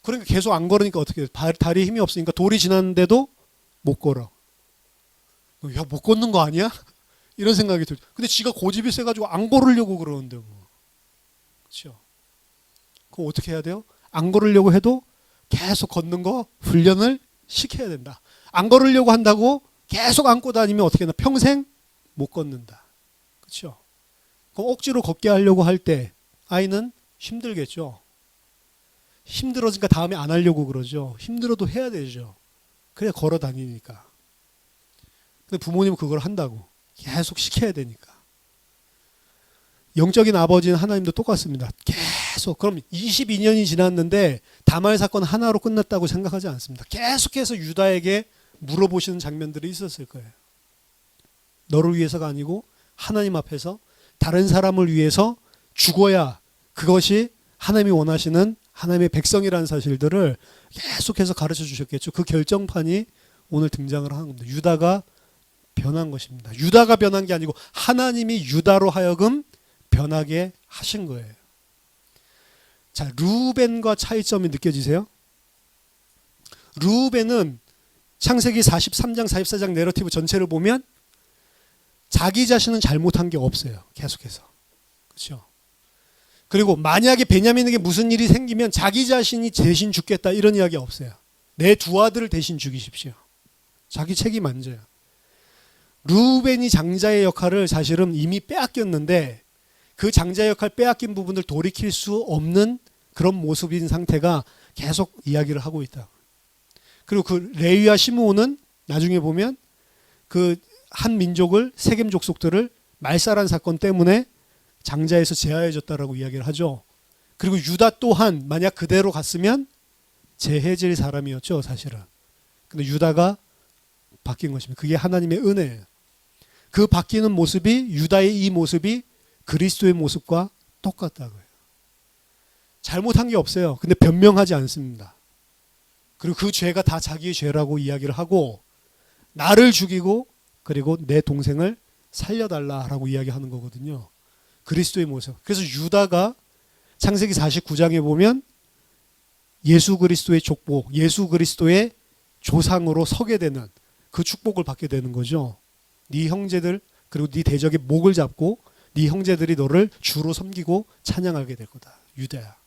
[SPEAKER 1] 그러니까 계속 안 걸으니까 어떻게 해? 다리에 힘이 없으니까 돌이 지났는데도 못 걸어. 야, 못 걷는 거 아니야? 이런 생각이 들죠. 근데 지가 고집이 세가지고 안 걸으려고 그러는데 뭐. 그렇죠? 그럼 어떻게 해야 돼요? 안 걸으려고 해도 계속 걷는 거 훈련을 시켜야 된다. 안 걸으려고 한다고 계속 안고 다니면 어떻게 하나? 평생 못 걷는다. 그렇죠? 그럼 억지로 걷게 하려고 할 때 아이는 힘들겠죠. 힘들어지니까 다음에 안 하려고 그러죠. 힘들어도 해야 되죠. 그래야 걸어 다니니까. 근데 부모님은 그걸 한다고. 계속 시켜야 되니까. 영적인 아버지는 하나님도 똑같습니다. 계속. 그럼 22년이 지났는데 다말 사건 하나로 끝났다고 생각하지 않습니다. 계속해서 유다에게 물어보시는 장면들이 있었을 거예요. 너를 위해서가 아니고 하나님 앞에서 다른 사람을 위해서 죽어야 그것이 하나님이 원하시는 하나님의 백성이라는 사실들을 계속해서 가르쳐 주셨겠죠. 그 결정판이 오늘 등장을 하는 겁니다. 유다가 변한 것입니다. 유다가 변한 게 아니고 하나님이 유다로 하여금 변하게 하신 거예요. 자, 르우벤과 차이점이 느껴지세요? 르우벤은 창세기 43장, 44장 내러티브 전체를 보면 자기 자신은 잘못한 게 없어요. 계속해서. 그렇죠? 그리고 만약에 베냐민에게 무슨 일이 생기면 자기 자신이 대신 죽겠다 이런 이야기 없어요. 내 두 아들을 대신 죽이십시오. 자기 책임 안 져요. 르우벤이 장자의 역할을 사실은 이미 빼앗겼는데 그 장자의 역할 빼앗긴 부분을 돌이킬 수 없는 그런 모습인 상태가 계속 이야기를 하고 있다. 그리고 그 레위와 시므온은 나중에 보면 그 한 민족을 세겜 족속들을 말살한 사건 때문에 장자에서 제하해졌다라고 이야기를 하죠. 그리고 유다 또한 만약 그대로 갔으면 제해질 사람이었죠, 사실은. 근데 유다가 바뀐 것입니다. 그게 하나님의 은혜예요. 그 바뀌는 모습이 유다의 이 모습이 그리스도의 모습과 똑같다고요. 잘못한 게 없어요. 근데 변명하지 않습니다. 그리고 그 죄가 다 자기의 죄라고 이야기를 하고 나를 죽이고 그리고 내 동생을 살려달라라고 이야기하는 거거든요. 그리스도의 모습. 그래서 유다가 창세기 49장에 보면 예수 그리스도의 족보, 예수 그리스도의 조상으로 서게 되는 그 축복을 받게 되는 거죠. 네 형제들 그리고 네 대적의 목을 잡고 네 형제들이 너를 주로 섬기고 찬양하게 될 거다. 유다야.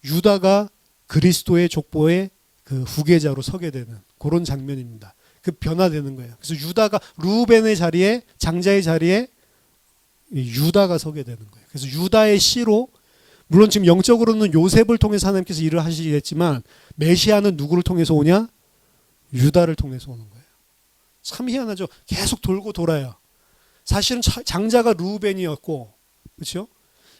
[SPEAKER 1] 유다가 그리스도의 족보의 그 후계자로 서게 되는 그런 장면입니다. 그 변화되는 거예요. 그래서 유다가 르우벤의 자리에 장자의 자리에 유다가 서게 되는 거예요. 그래서 유다의 씨로 물론 지금 영적으로는 요셉을 통해서 하나님께서 일을 하시겠지만 메시아는 누구를 통해서 오냐? 유다를 통해서 오는 거예요. 참 희한하죠. 계속 돌고 돌아요. 사실은 장자가 르우벤이었고, 그렇죠?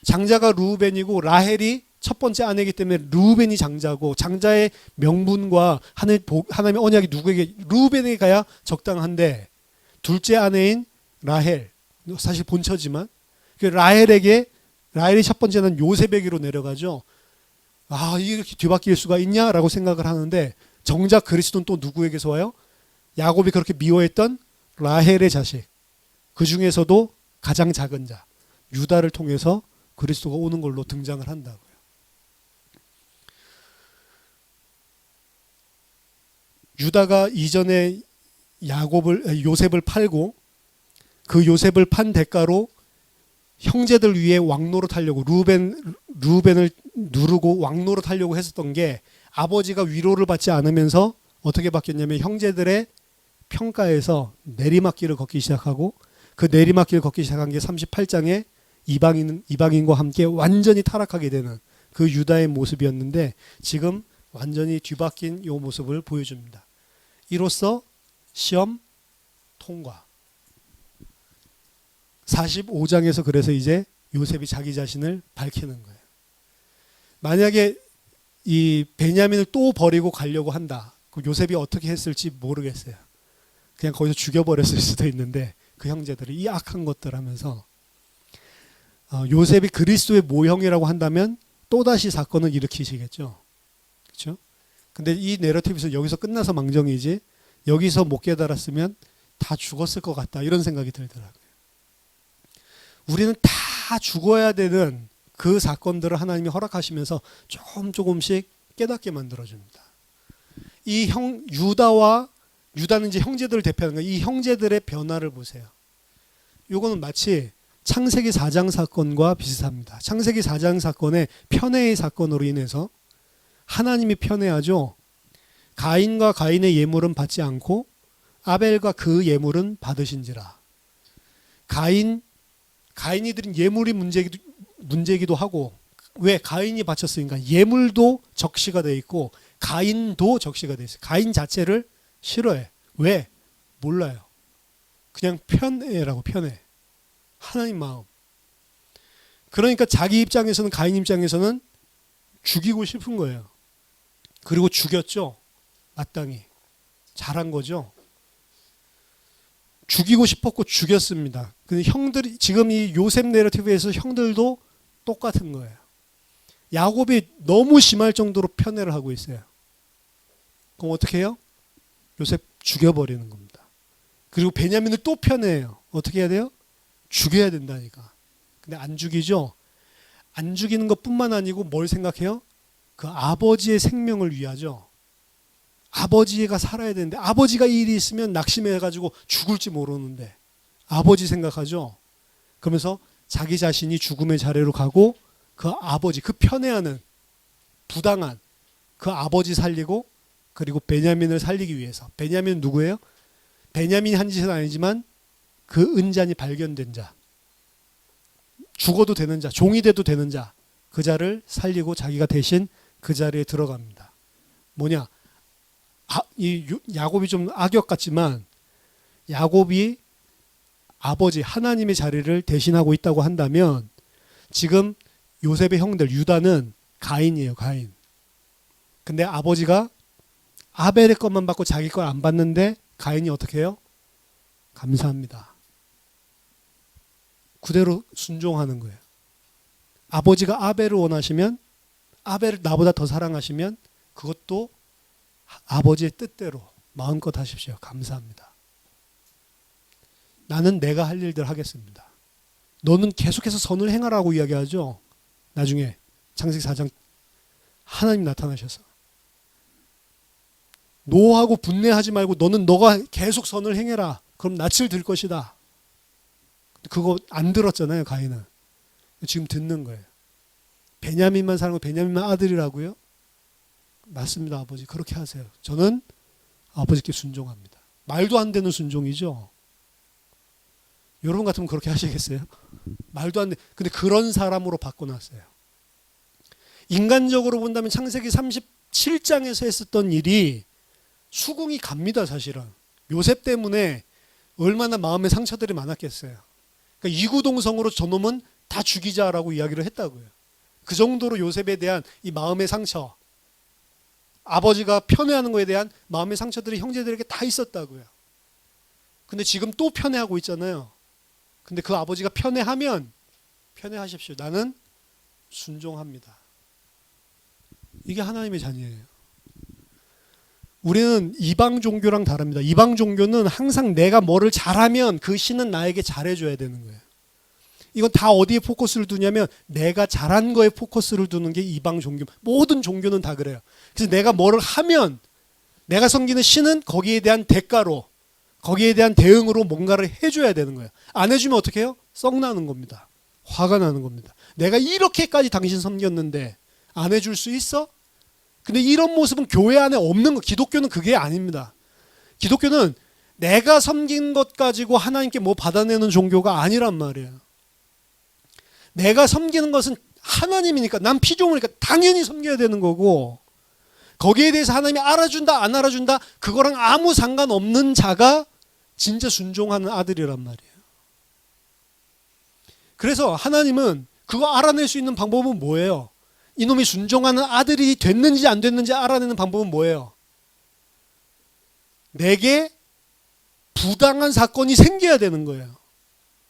[SPEAKER 1] 장자가 르우벤이고 라헬이 첫 번째 아내이기 때문에 르우벤이 장자고 장자의 명분과 하나님의 언약이 누구에게 르우벤에게 가야 적당한데 둘째 아내인 라헬 사실 본처지만 그 라헬이 첫 번째는 요셉에게로 내려가죠. 아, 이게 이렇게 뒤바뀔 수가 있냐라고 생각을 하는데 정작 그리스도는 또 누구에게서 와요? 야곱이 그렇게 미워했던 라헬의 자식 그 중에서도 가장 작은 자 유다를 통해서 그리스도가 오는 걸로 등장을 한다고요. 유다가 이전에 요셉을 팔고 그 요셉을 판 대가로 형제들 위에 왕노릇 하려고 루벤을 누르고 왕노릇 하려고 했었던 게 아버지가 위로를 받지 않으면서 어떻게 바뀌었냐면 형제들의 평가에서 내리막길을 걷기 시작하고 그 내리막길을 걷기 시작한 게 38장에 이방인과 함께 완전히 타락하게 되는 그 유다의 모습이었는데 지금 완전히 뒤바뀐 이 모습을 보여줍니다. 이로써 시험 통과. 45장에서 그래서 이제 요셉이 자기 자신을 밝히는 거예요. 만약에 이 베냐민을 또 버리고 가려고 한다. 그럼 요셉이 어떻게 했을지 모르겠어요. 그냥 거기서 죽여버렸을 수도 있는데 그 형제들이 이 악한 것들 하면서 요셉이 그리스도의 모형이라고 한다면 또다시 사건을 일으키시겠죠. 그렇죠? 근데 이 내러티브에서 여기서 끝나서 망정이지 여기서 못 깨달았으면 다 죽었을 것 같다 이런 생각이 들더라고요. 우리는 다 죽어야 되는 그 사건들을 하나님이 허락하시면서 조금씩 깨닫게 만들어줍니다. 이 유다는 이제 형제들을 대표하는 거예요. 이 형제들의 변화를 보세요. 이거는 마치 창세기 4장 사건과 비슷합니다. 창세기 4장 사건의 편애의 사건으로 인해서 하나님이 편애하죠. 가인과 가인의 예물은 받지 않고 아벨과 그 예물은 받으신지라. 가인이 드린 예물이 문제이기도 하고 왜 가인이 바쳤으니까 예물도 적시가 돼 있고 가인도 적시가 돼 있어요. 가인 자체를 싫어해. 왜? 몰라요. 그냥 편애라고 편애. 하나님 마음. 그러니까 자기 입장에서는 가인 입장에서는 죽이고 싶은 거예요. 그리고 죽였죠. 마땅히. 잘한 거죠. 죽이고 싶었고 죽였습니다. 근데 형들이 지금 이 요셉 내러티브에서 형들도 똑같은 거예요. 야곱이 너무 심할 정도로 편애를 하고 있어요. 그럼 어떻게 해요? 요셉 죽여버리는 겁니다. 그리고 베냐민을 또 편애해요. 어떻게 해야 돼요? 죽여야 된다니까. 근데 안 죽이죠. 안 죽이는 것뿐만 아니고 뭘 생각해요? 그 아버지의 생명을 위하죠. 아버지가 살아야 되는데 아버지가 이 일이 있으면 낙심해가지고 죽을지 모르는데 아버지 생각하죠. 그러면서 자기 자신이 죽음의 자리로 가고 그 아버지, 그 편애하는 부당한 그 아버지 살리고 그리고 베냐민을 살리기 위해서. 베냐민은 누구예요? 베냐민이 한 짓은 아니지만 그 은잔이 발견된 자, 죽어도 되는 자, 종이 돼도 되는 자, 그 자를 살리고 자기가 대신 그 자리에 들어갑니다. 뭐냐? 이 야곱이 좀 악역 같지만 야곱이 아버지 하나님의 자리를 대신하고 있다고 한다면 지금 요셉의 형들 유다는 가인이에요. 가인. 근데 아버지가 아벨의 것만 받고 자기 걸 안 받는데 가인이 어떻게 해요? 감사합니다. 그대로 순종하는 거예요. 아버지가 아벨을 원하시면 아벨을 나보다 더 사랑하시면 그것도 아버지의 뜻대로 마음껏 하십시오. 감사합니다. 나는 내가 할 일들 하겠습니다. 너는 계속해서 선을 행하라고 이야기하죠. 나중에 창세기 4장 하나님 나타나셔서 노하고 분내하지 말고 너가 계속 선을 행해라. 그럼 낯을 들 것이다. 그거 안 들었잖아요. 가인은. 지금 듣는 거예요. 베냐민만 사는 거 베냐민만 아들이라고요? 맞습니다. 아버지 그렇게 하세요. 저는 아버지께 순종합니다. 말도 안 되는 순종이죠. 여러분 같으면 그렇게 하시겠어요? 말도 안 돼. 근데 그런 사람으로 바꿔놨어요. 인간적으로 본다면 창세기 37장에서 했었던 일이 수긍이 갑니다. 사실은. 요셉 때문에 얼마나 마음의 상처들이 많았겠어요. 그러니까 이구동성으로 저놈은 다 죽이자라고 이야기를 했다고요. 그 정도로 요셉에 대한 이 마음의 상처, 아버지가 편애하는 것에 대한 마음의 상처들이 형제들에게 다 있었다고요. 근데 지금 또 편애하고 있잖아요. 근데 그 아버지가 편애하면 편애하십시오. 나는 순종합니다. 이게 하나님의 자녀예요. 우리는 이방 종교랑 다릅니다. 이방 종교는 항상 내가 뭐를 잘하면 그 신은 나에게 잘해줘야 되는 거예요. 이건 다 어디에 포커스를 두냐면 내가 잘한 거에 포커스를 두는 게 이방 종교. 모든 종교는 다 그래요. 그래서 내가 뭐를 하면 내가 섬기는 신은 거기에 대한 대가로 거기에 대한 대응으로 뭔가를 해줘야 되는 거예요. 안 해주면 어떻게 해요? 썩나는 겁니다. 화가 나는 겁니다. 내가 이렇게까지 당신 섬겼는데 안 해줄 수 있어? 근데 이런 모습은 교회 안에 없는 거. 기독교는 그게 아닙니다. 기독교는 내가 섬긴 것 가지고 하나님께 뭐 받아내는 종교가 아니란 말이에요. 내가 섬기는 것은 하나님이니까, 난 피조물이니까 당연히 섬겨야 되는 거고, 거기에 대해서 하나님이 알아준다 안 알아준다 그거랑 아무 상관없는 자가 진짜 순종하는 아들이란 말이에요. 그래서 하나님은 그거 알아낼 수 있는 방법은 뭐예요? 이놈이 순종하는 아들이 됐는지 안 됐는지 알아내는 방법은 뭐예요? 내게 부당한 사건이 생겨야 되는 거예요.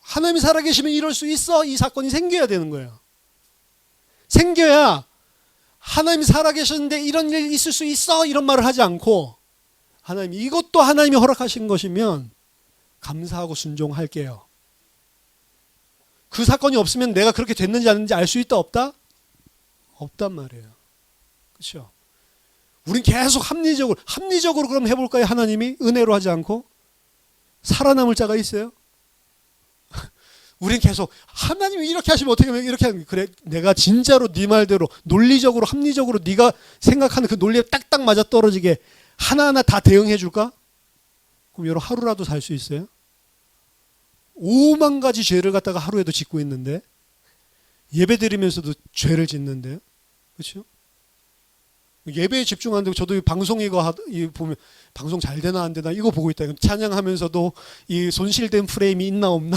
[SPEAKER 1] 하나님이 살아계시면 이럴 수 있어? 이 사건이 생겨야 되는 거예요. 생겨야 하나님이 살아계셨는데 이런 일 있을 수 있어? 이런 말을 하지 않고, 하나님 이것도 하나님이 허락하신 것이면 감사하고 순종할게요. 그 사건이 없으면 내가 그렇게 됐는지 아닌지 알 수 있다 없다? 없단 말이에요. 그렇죠? 우린 계속 합리적으로 그럼 해볼까요? 하나님이 은혜로 하지 않고 살아남을 자가 있어요? 우린 계속 하나님이 이렇게 하시면 어떻게 하면 이렇게 하면, 그래 내가 진짜로 네 말대로 논리적으로 합리적으로 네가 생각하는 그 논리에 딱딱 맞아 떨어지게 하나하나 다 대응해 줄까? 그럼 여러분 하루라도 살 수 있어요? 5만 가지 죄를 갖다가 하루에도 짓고 있는데, 예배 드리면서도 죄를 짓는데요. 그렇죠? 예배에 집중하는데 저도 방송 이거 보면 방송 잘 되나 안 되나 이거 보고 있다. 찬양하면서도 이 손실된 프레임이 있나 없나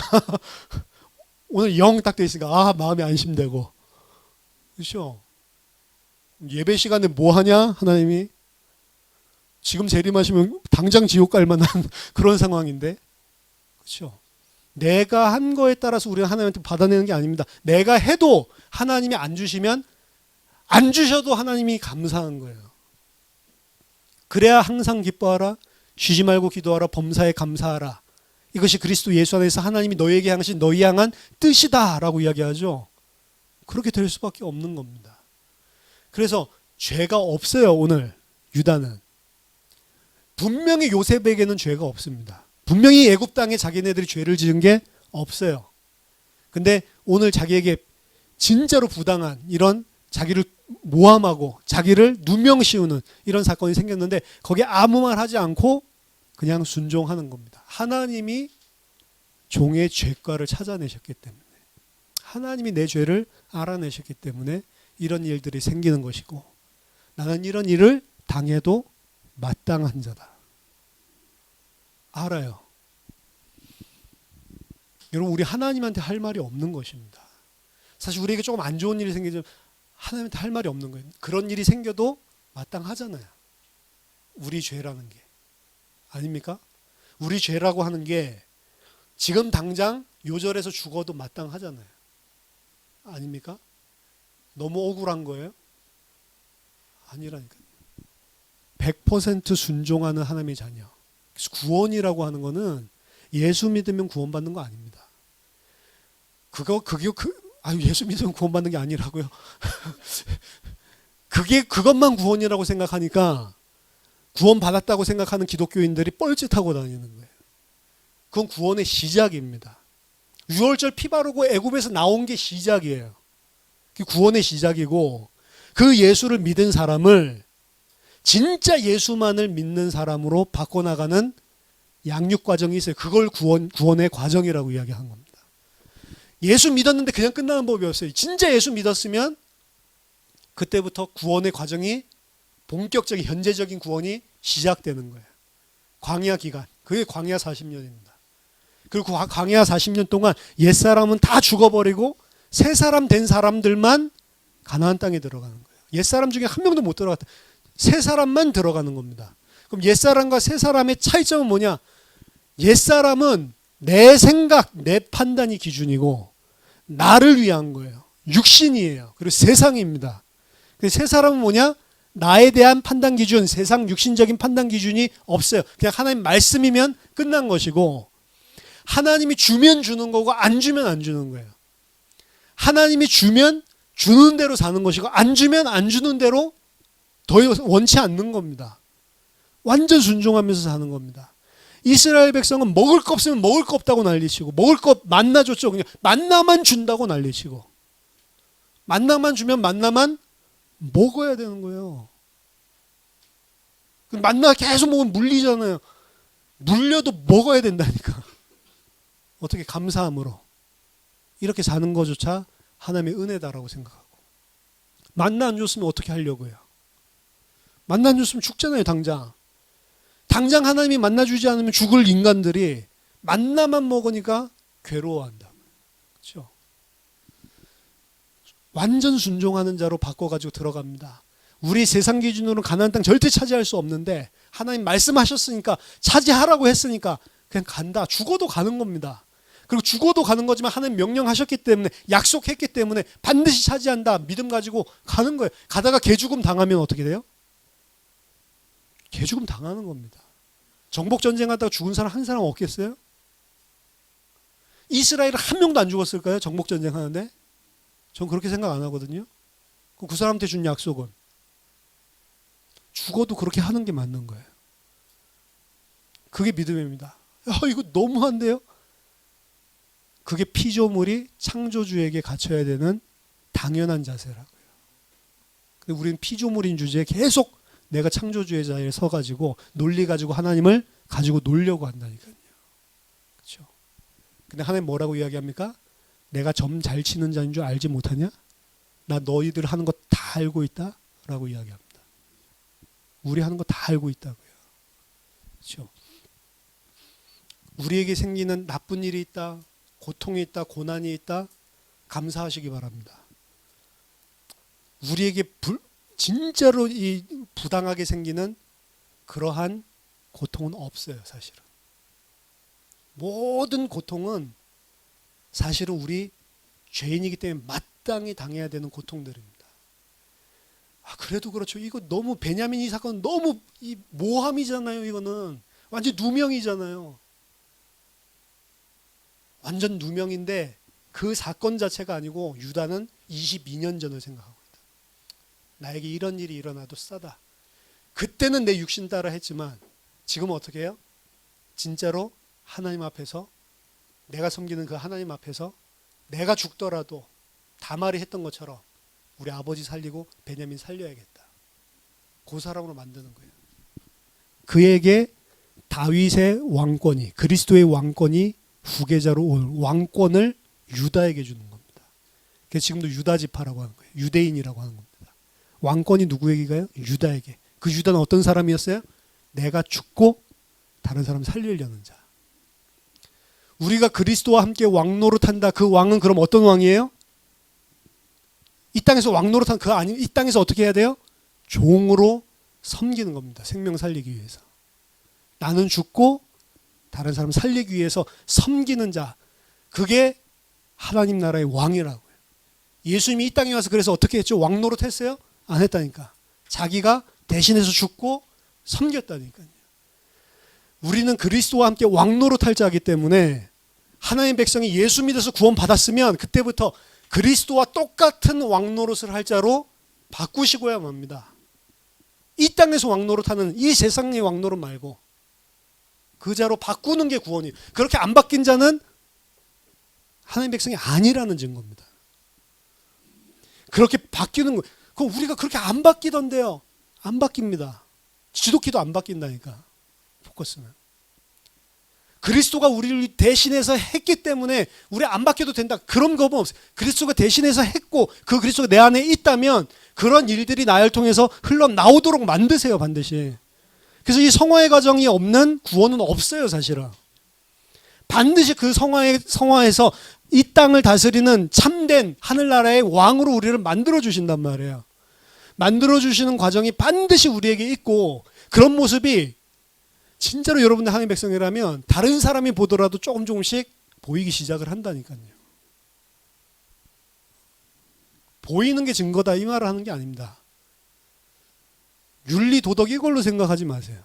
[SPEAKER 1] 오늘 0 딱 돼 있으니까 마음이 안심되고. 그렇죠? 예배 시간에 뭐 하냐 하나님이 지금 재림하시면 당장 지옥 갈 만한 그런 상황인데. 그렇죠? 내가 한 거에 따라서 우리가 하나님한테 받아내는 게 아닙니다. 내가 해도 하나님이 안 주시면 안 주셔도 하나님이 감사한 거예요. 그래야 항상 기뻐하라, 쉬지 말고 기도하라, 범사에 감사하라. 이것이 그리스도 예수 안에서 하나님이 너에게 향하신 너희 향한 뜻이다 라고 이야기하죠. 그렇게 될 수밖에 없는 겁니다. 그래서 죄가 없어요. 오늘 유다는 분명히 요셉에게는 죄가 없습니다. 분명히 애굽 땅에 자기네들이 죄를 지은 게 없어요. 근데 오늘 자기에게 진짜로 부당한 이런 자기를 모함하고 자기를 누명씌우는 이런 사건이 생겼는데 거기에 아무 말 하지 않고 그냥 순종하는 겁니다. 하나님이 종의 죄과를 찾아내셨기 때문에, 하나님이 내 죄를 알아내셨기 때문에 이런 일들이 생기는 것이고, 나는 이런 일을 당해도 마땅한 자다. 알아요. 여러분 우리 하나님한테 할 말이 없는 것입니다. 사실 우리에게 조금 안 좋은 일이 생기면 하나님한테 할 말이 없는 거예요. 그런 일이 생겨도 마땅하잖아요. 우리 죄라는 게. 아닙니까? 우리 죄라고 하는 게 지금 당장 요절에서 죽어도 마땅하잖아요. 아닙니까? 너무 억울한 거예요? 아니라니까요. 100% 순종하는 하나님의 자녀. 그래서 구원이라고 하는 거는 예수 믿으면 구원받는 거 아닙니다. 예수 믿으면 구원받는 게 아니라고요. 그것만 구원이라고 생각하니까 구원받았다고 생각하는 기독교인들이 뻘짓하고 다니는 거예요. 그건 구원의 시작입니다. 유월절 피 바르고 애굽에서 나온 게 시작이에요. 그게 구원의 시작이고, 그 예수를 믿은 사람을 진짜 예수만을 믿는 사람으로 바꿔나가는 양육 과정이 있어요. 그걸 구원의 과정이라고 이야기한 겁니다. 예수 믿었는데 그냥 끝나는 법이 없어요. 진짜 예수 믿었으면 그때부터 구원의 과정이 본격적인 현재적인 구원이 시작되는 거예요. 광야 기간. 그게 광야 40년입니다. 그리고 광야 40년 동안 옛사람은 다 죽어버리고 새 사람 된 사람들만 가나안 땅에 들어가는 거예요. 옛사람 중에 한 명도 못 들어갔다. 새 사람만 들어가는 겁니다. 그럼 옛사람과 새 사람의 차이점은 뭐냐? 옛사람은 내 생각, 내 판단이 기준이고 나를 위한 거예요. 육신이에요. 그리고 세상입니다. 새 사람은 뭐냐? 나에 대한 판단 기준, 세상 육신적인 판단 기준이 없어요. 그냥 하나님 말씀이면 끝난 것이고, 하나님이 주면 주는 거고 안 주면 안 주는 거예요. 하나님이 주면 주는 대로 사는 것이고 안 주면 안 주는 대로 더 원치 않는 겁니다. 완전 순종하면서 사는 겁니다. 이스라엘 백성은 먹을 거 없으면 먹을 거 없다고 난리치고, 먹을 거 만나 줬죠. 그냥 만나만 준다고 난리치고, 만나만 주면 만나만 먹어야 되는 거예요. 만나 계속 먹으면 물리잖아요. 물려도 먹어야 된다니까. 어떻게 감사함으로 이렇게 사는 것조차 하나님의 은혜다라고 생각하고, 만나 안 줬으면 어떻게 하려고요? 만나 안 줬으면 죽잖아요. 당장 하나님이 만나주지 않으면 죽을 인간들이 만나만 먹으니까 괴로워한다. 그렇죠? 완전 순종하는 자로 바꿔가지고 들어갑니다. 우리 세상 기준으로는 가나안 땅 절대 차지할 수 없는데 하나님 말씀하셨으니까, 차지하라고 했으니까 그냥 간다. 죽어도 가는 겁니다. 그리고 죽어도 가는 거지만 하나님 명령하셨기 때문에, 약속했기 때문에 반드시 차지한다. 믿음 가지고 가는 거예요. 가다가 개죽음 당하면 어떻게 돼요? 개죽음 당하는 겁니다. 정복전쟁 하다가 죽은 사람 한 사람 없겠어요? 이스라엘은 한 명도 안 죽었을까요? 정복전쟁 하는데? 전 그렇게 생각 안 하거든요. 그 사람한테 준 약속은 죽어도 그렇게 하는 게 맞는 거예요. 그게 믿음입니다. 이거 너무한데요? 그게 피조물이 창조주에게 갖춰야 되는 당연한 자세라고요. 근데 우리는 피조물인 주제에 계속 내가 창조주의 자리에 서가지고 논리 가지고 하나님을 가지고 놀려고 한다니까요. 그렇죠? 근데 하나님 뭐라고 이야기합니까? 내가 점 잘 치는 자인 줄 알지 못하냐? 나 너희들 하는 거 다 알고 있다? 라고 이야기합니다. 우리 하는 거 다 알고 있다고요. 그렇죠? 우리에게 생기는 나쁜 일이 있다, 고통이 있다, 고난이 있다, 감사하시기 바랍니다. 우리에게 진짜로 이 부당하게 생기는 그러한 고통은 없어요. 사실은 모든 고통은 사실은 우리 죄인이기 때문에 마땅히 당해야 되는 고통들입니다. 그래도 그렇죠. 이거 너무 베냐민 이 사건은 너무 이 모함이잖아요. 이거는 완전 누명이잖아요. 완전 누명인데 그 사건 자체가 아니고 유다는 22년 전을 생각하고 있다. 나에게 이런 일이 일어나도 싸다. 그때는 내 육신 따라 했지만 지금은 어떻게 해요? 진짜로 하나님 앞에서, 내가 섬기는 그 하나님 앞에서 내가 죽더라도 다말이 했던 것처럼 우리 아버지 살리고 베냐민 살려야겠다. 그 사람으로 만드는 거예요. 그에게 다윗의 왕권이, 그리스도의 왕권이 후계자로 올 왕권을 유다에게 주는 겁니다. 그래서 지금도 유다 지파라고 하는 거예요. 유대인이라고 하는 겁니다. 왕권이 누구에게가요? 유다에게. 그 유다는 어떤 사람이었어요? 내가 죽고 다른 사람 살리려는 자. 우리가 그리스도와 함께 왕노릇한다. 그 왕은 그럼 어떤 왕이에요? 이 땅에서 왕노릇한 그 아니, 이 땅에서 어떻게 해야 돼요? 종으로 섬기는 겁니다. 생명 살리기 위해서. 나는 죽고 다른 사람 살리기 위해서 섬기는 자. 그게 하나님 나라의 왕이라고요. 예수님이 이 땅에 와서 그래서 어떻게 했죠? 왕노릇 했어요? 안 했다니까. 자기가 대신해서 죽고 섬겼다니까요. 우리는 그리스도와 함께 왕노릇할 자이기 때문에 하나님의 백성이 예수 믿어서 구원받았으면 그때부터 그리스도와 똑같은 왕노릇을 할 자로 바꾸시고야 합니다. 이 땅에서 왕노릇하는 이 세상의 왕노릇 말고 그 자로 바꾸는 게 구원이에요. 그렇게 안 바뀐 자는 하나님의 백성이 아니라는 증거입니다. 그렇게 바뀌는 거, 그 우리가 그렇게 안 바뀌던데요. 안 바뀝니다. 지독히도 안 바뀐다니까. 포커스는. 그리스도가 우리를 대신해서 했기 때문에 우리 안 바뀌어도 된다. 그런 거는 없어요. 그리스도가 대신해서 했고 그 그리스도가 내 안에 있다면 그런 일들이 나를 통해서 흘러나오도록 만드세요. 반드시. 그래서 이 성화의 과정이 없는 구원은 없어요. 사실은. 반드시 그 성화에서 이 땅을 다스리는 참된 하늘나라의 왕으로 우리를 만들어 주신단 말이에요. 만들어 주시는 과정이 반드시 우리에게 있고, 그런 모습이 진짜로 여러분들 하나님의 백성이라면 다른 사람이 보더라도 조금씩 보이기 시작을 한다니까요. 보이는 게 증거다 이 말을 하는 게 아닙니다. 윤리 도덕 이걸로 생각하지 마세요.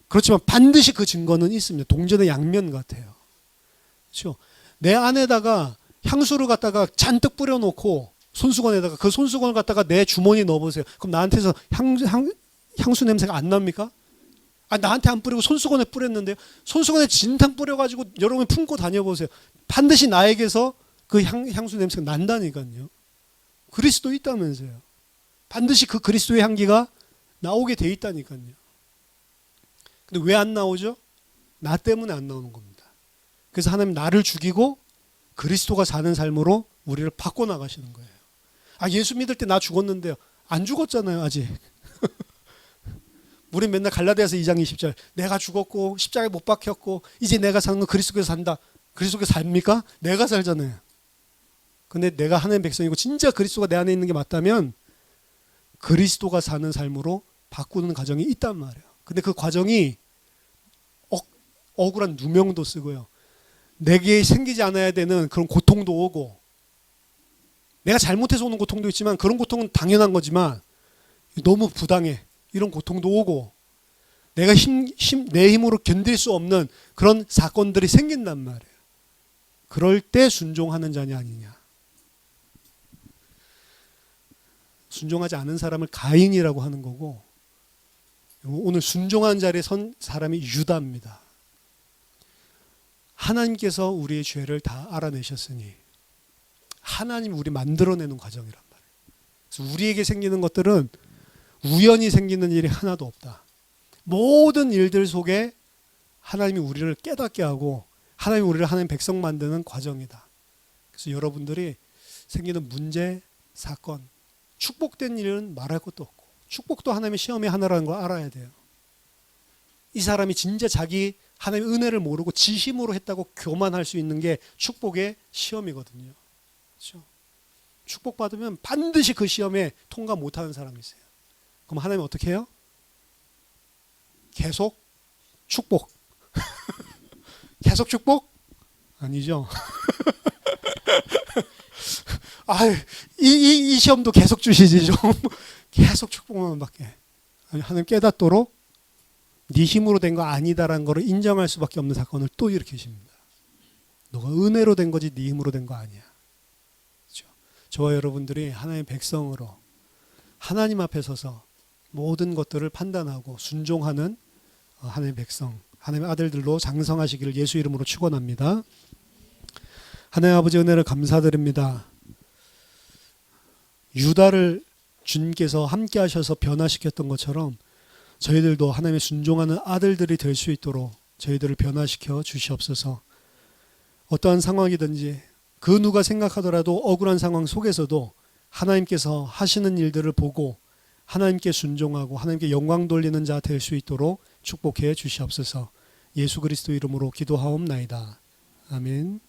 [SPEAKER 1] 그렇지만 반드시 그 증거는 있습니다. 동전의 양면 같아요. 그렇죠? 내 안에다가 향수를 갖다가 잔뜩 뿌려놓고 손수건에다가 그 손수건을 갖다가 내 주머니에 넣어보세요. 그럼 나한테서 향수 냄새가 안 납니까? 아, 나한테 안 뿌리고 손수건에 뿌렸는데요. 손수건에 진탕 뿌려가지고 여러분 품고 다녀보세요. 반드시 나에게서 그 향수 냄새가 난다니까요. 그리스도 있다면서요. 반드시 그 그리스도의 향기가 나오게 돼 있다니까요. 근데 왜 안 나오죠? 나 때문에 안 나오는 겁니다. 그래서 하나님 나를 죽이고 그리스도가 사는 삶으로 우리를 바꿔나가시는 거예요. 아, 예수 믿을 때 나 죽었는데요. 안 죽었잖아요, 아직. 우린 맨날 갈라디아서 2장 20절 내가 죽었고 십자가에 못 박혔고 이제 내가 사는 건 그리스도께서 산다. 그리스도께서 삽니까? 내가 살잖아요. 근데 내가 하나님의 백성이고 진짜 그리스도가 내 안에 있는 게 맞다면 그리스도가 사는 삶으로 바꾸는 과정이 있단 말이에요. 근데 그 과정이 억울한 누명도 쓰고요. 내게 생기지 않아야 되는 그런 고통도 오고 내가 잘못해서 오는 고통도 있지만 그런 고통은 당연한 거지만 너무 부당해. 이런 고통도 오고 내가 내 힘으로 견딜 수 없는 그런 사건들이 생긴단 말이에요. 그럴 때 순종하는 자냐 아니냐. 순종하지 않은 사람을 가인이라고 하는 거고 오늘 순종한 자리에 선 사람이 유다입니다. 하나님께서 우리의 죄를 다 알아내셨으니 하나님 우리 만들어내는 과정이란 말이에요. 그래서 우리에게 생기는 것들은 우연히 생기는 일이 하나도 없다. 모든 일들 속에 하나님이 우리를 깨닫게 하고 하나님이 우리를 하나님 백성 만드는 과정이다. 그래서 여러분들이 생기는 문제, 사건, 축복된 일은 말할 것도 없고 축복도 하나님의 시험의 하나라는 걸 알아야 돼요. 이 사람이 진짜 자기 하나님의 은혜를 모르고 지심으로 했다고 교만할 수 있는 게 축복의 시험이거든요. 그렇죠? 축복받으면 반드시 그 시험에 통과 못하는 사람이 있어요. 그럼 하나님 어떻게 해요? 계속 축복. 계속 축복? 아니죠. 이 시험도 계속 주시지 좀. 계속 축복만 받게. 하나님 깨닫도록 네 힘으로 된 거 아니다라는 거를 인정할 수밖에 없는 사건을 또 일으키십니다. 너가 은혜로 된 거지 네 힘으로 된 거 아니야. 그렇죠? 저와 여러분들이 하나님의 백성으로 하나님 앞에 서서 모든 것들을 판단하고 순종하는 하나님의 백성, 하나님의 아들들로 장성하시기를 예수 이름으로 축원합니다. 하나님 아버지 은혜를 감사드립니다. 유다를 주님께서 함께 하셔서 변화시켰던 것처럼 저희들도 하나님의 순종하는 아들들이 될 수 있도록 저희들을 변화시켜 주시옵소서. 어떠한 상황이든지 그 누가 생각하더라도 억울한 상황 속에서도 하나님께서 하시는 일들을 보고 하나님께 순종하고 하나님께 영광 돌리는 자 될 수 있도록 축복해 주시옵소서. 예수 그리스도 이름으로 기도하옵나이다. 아멘.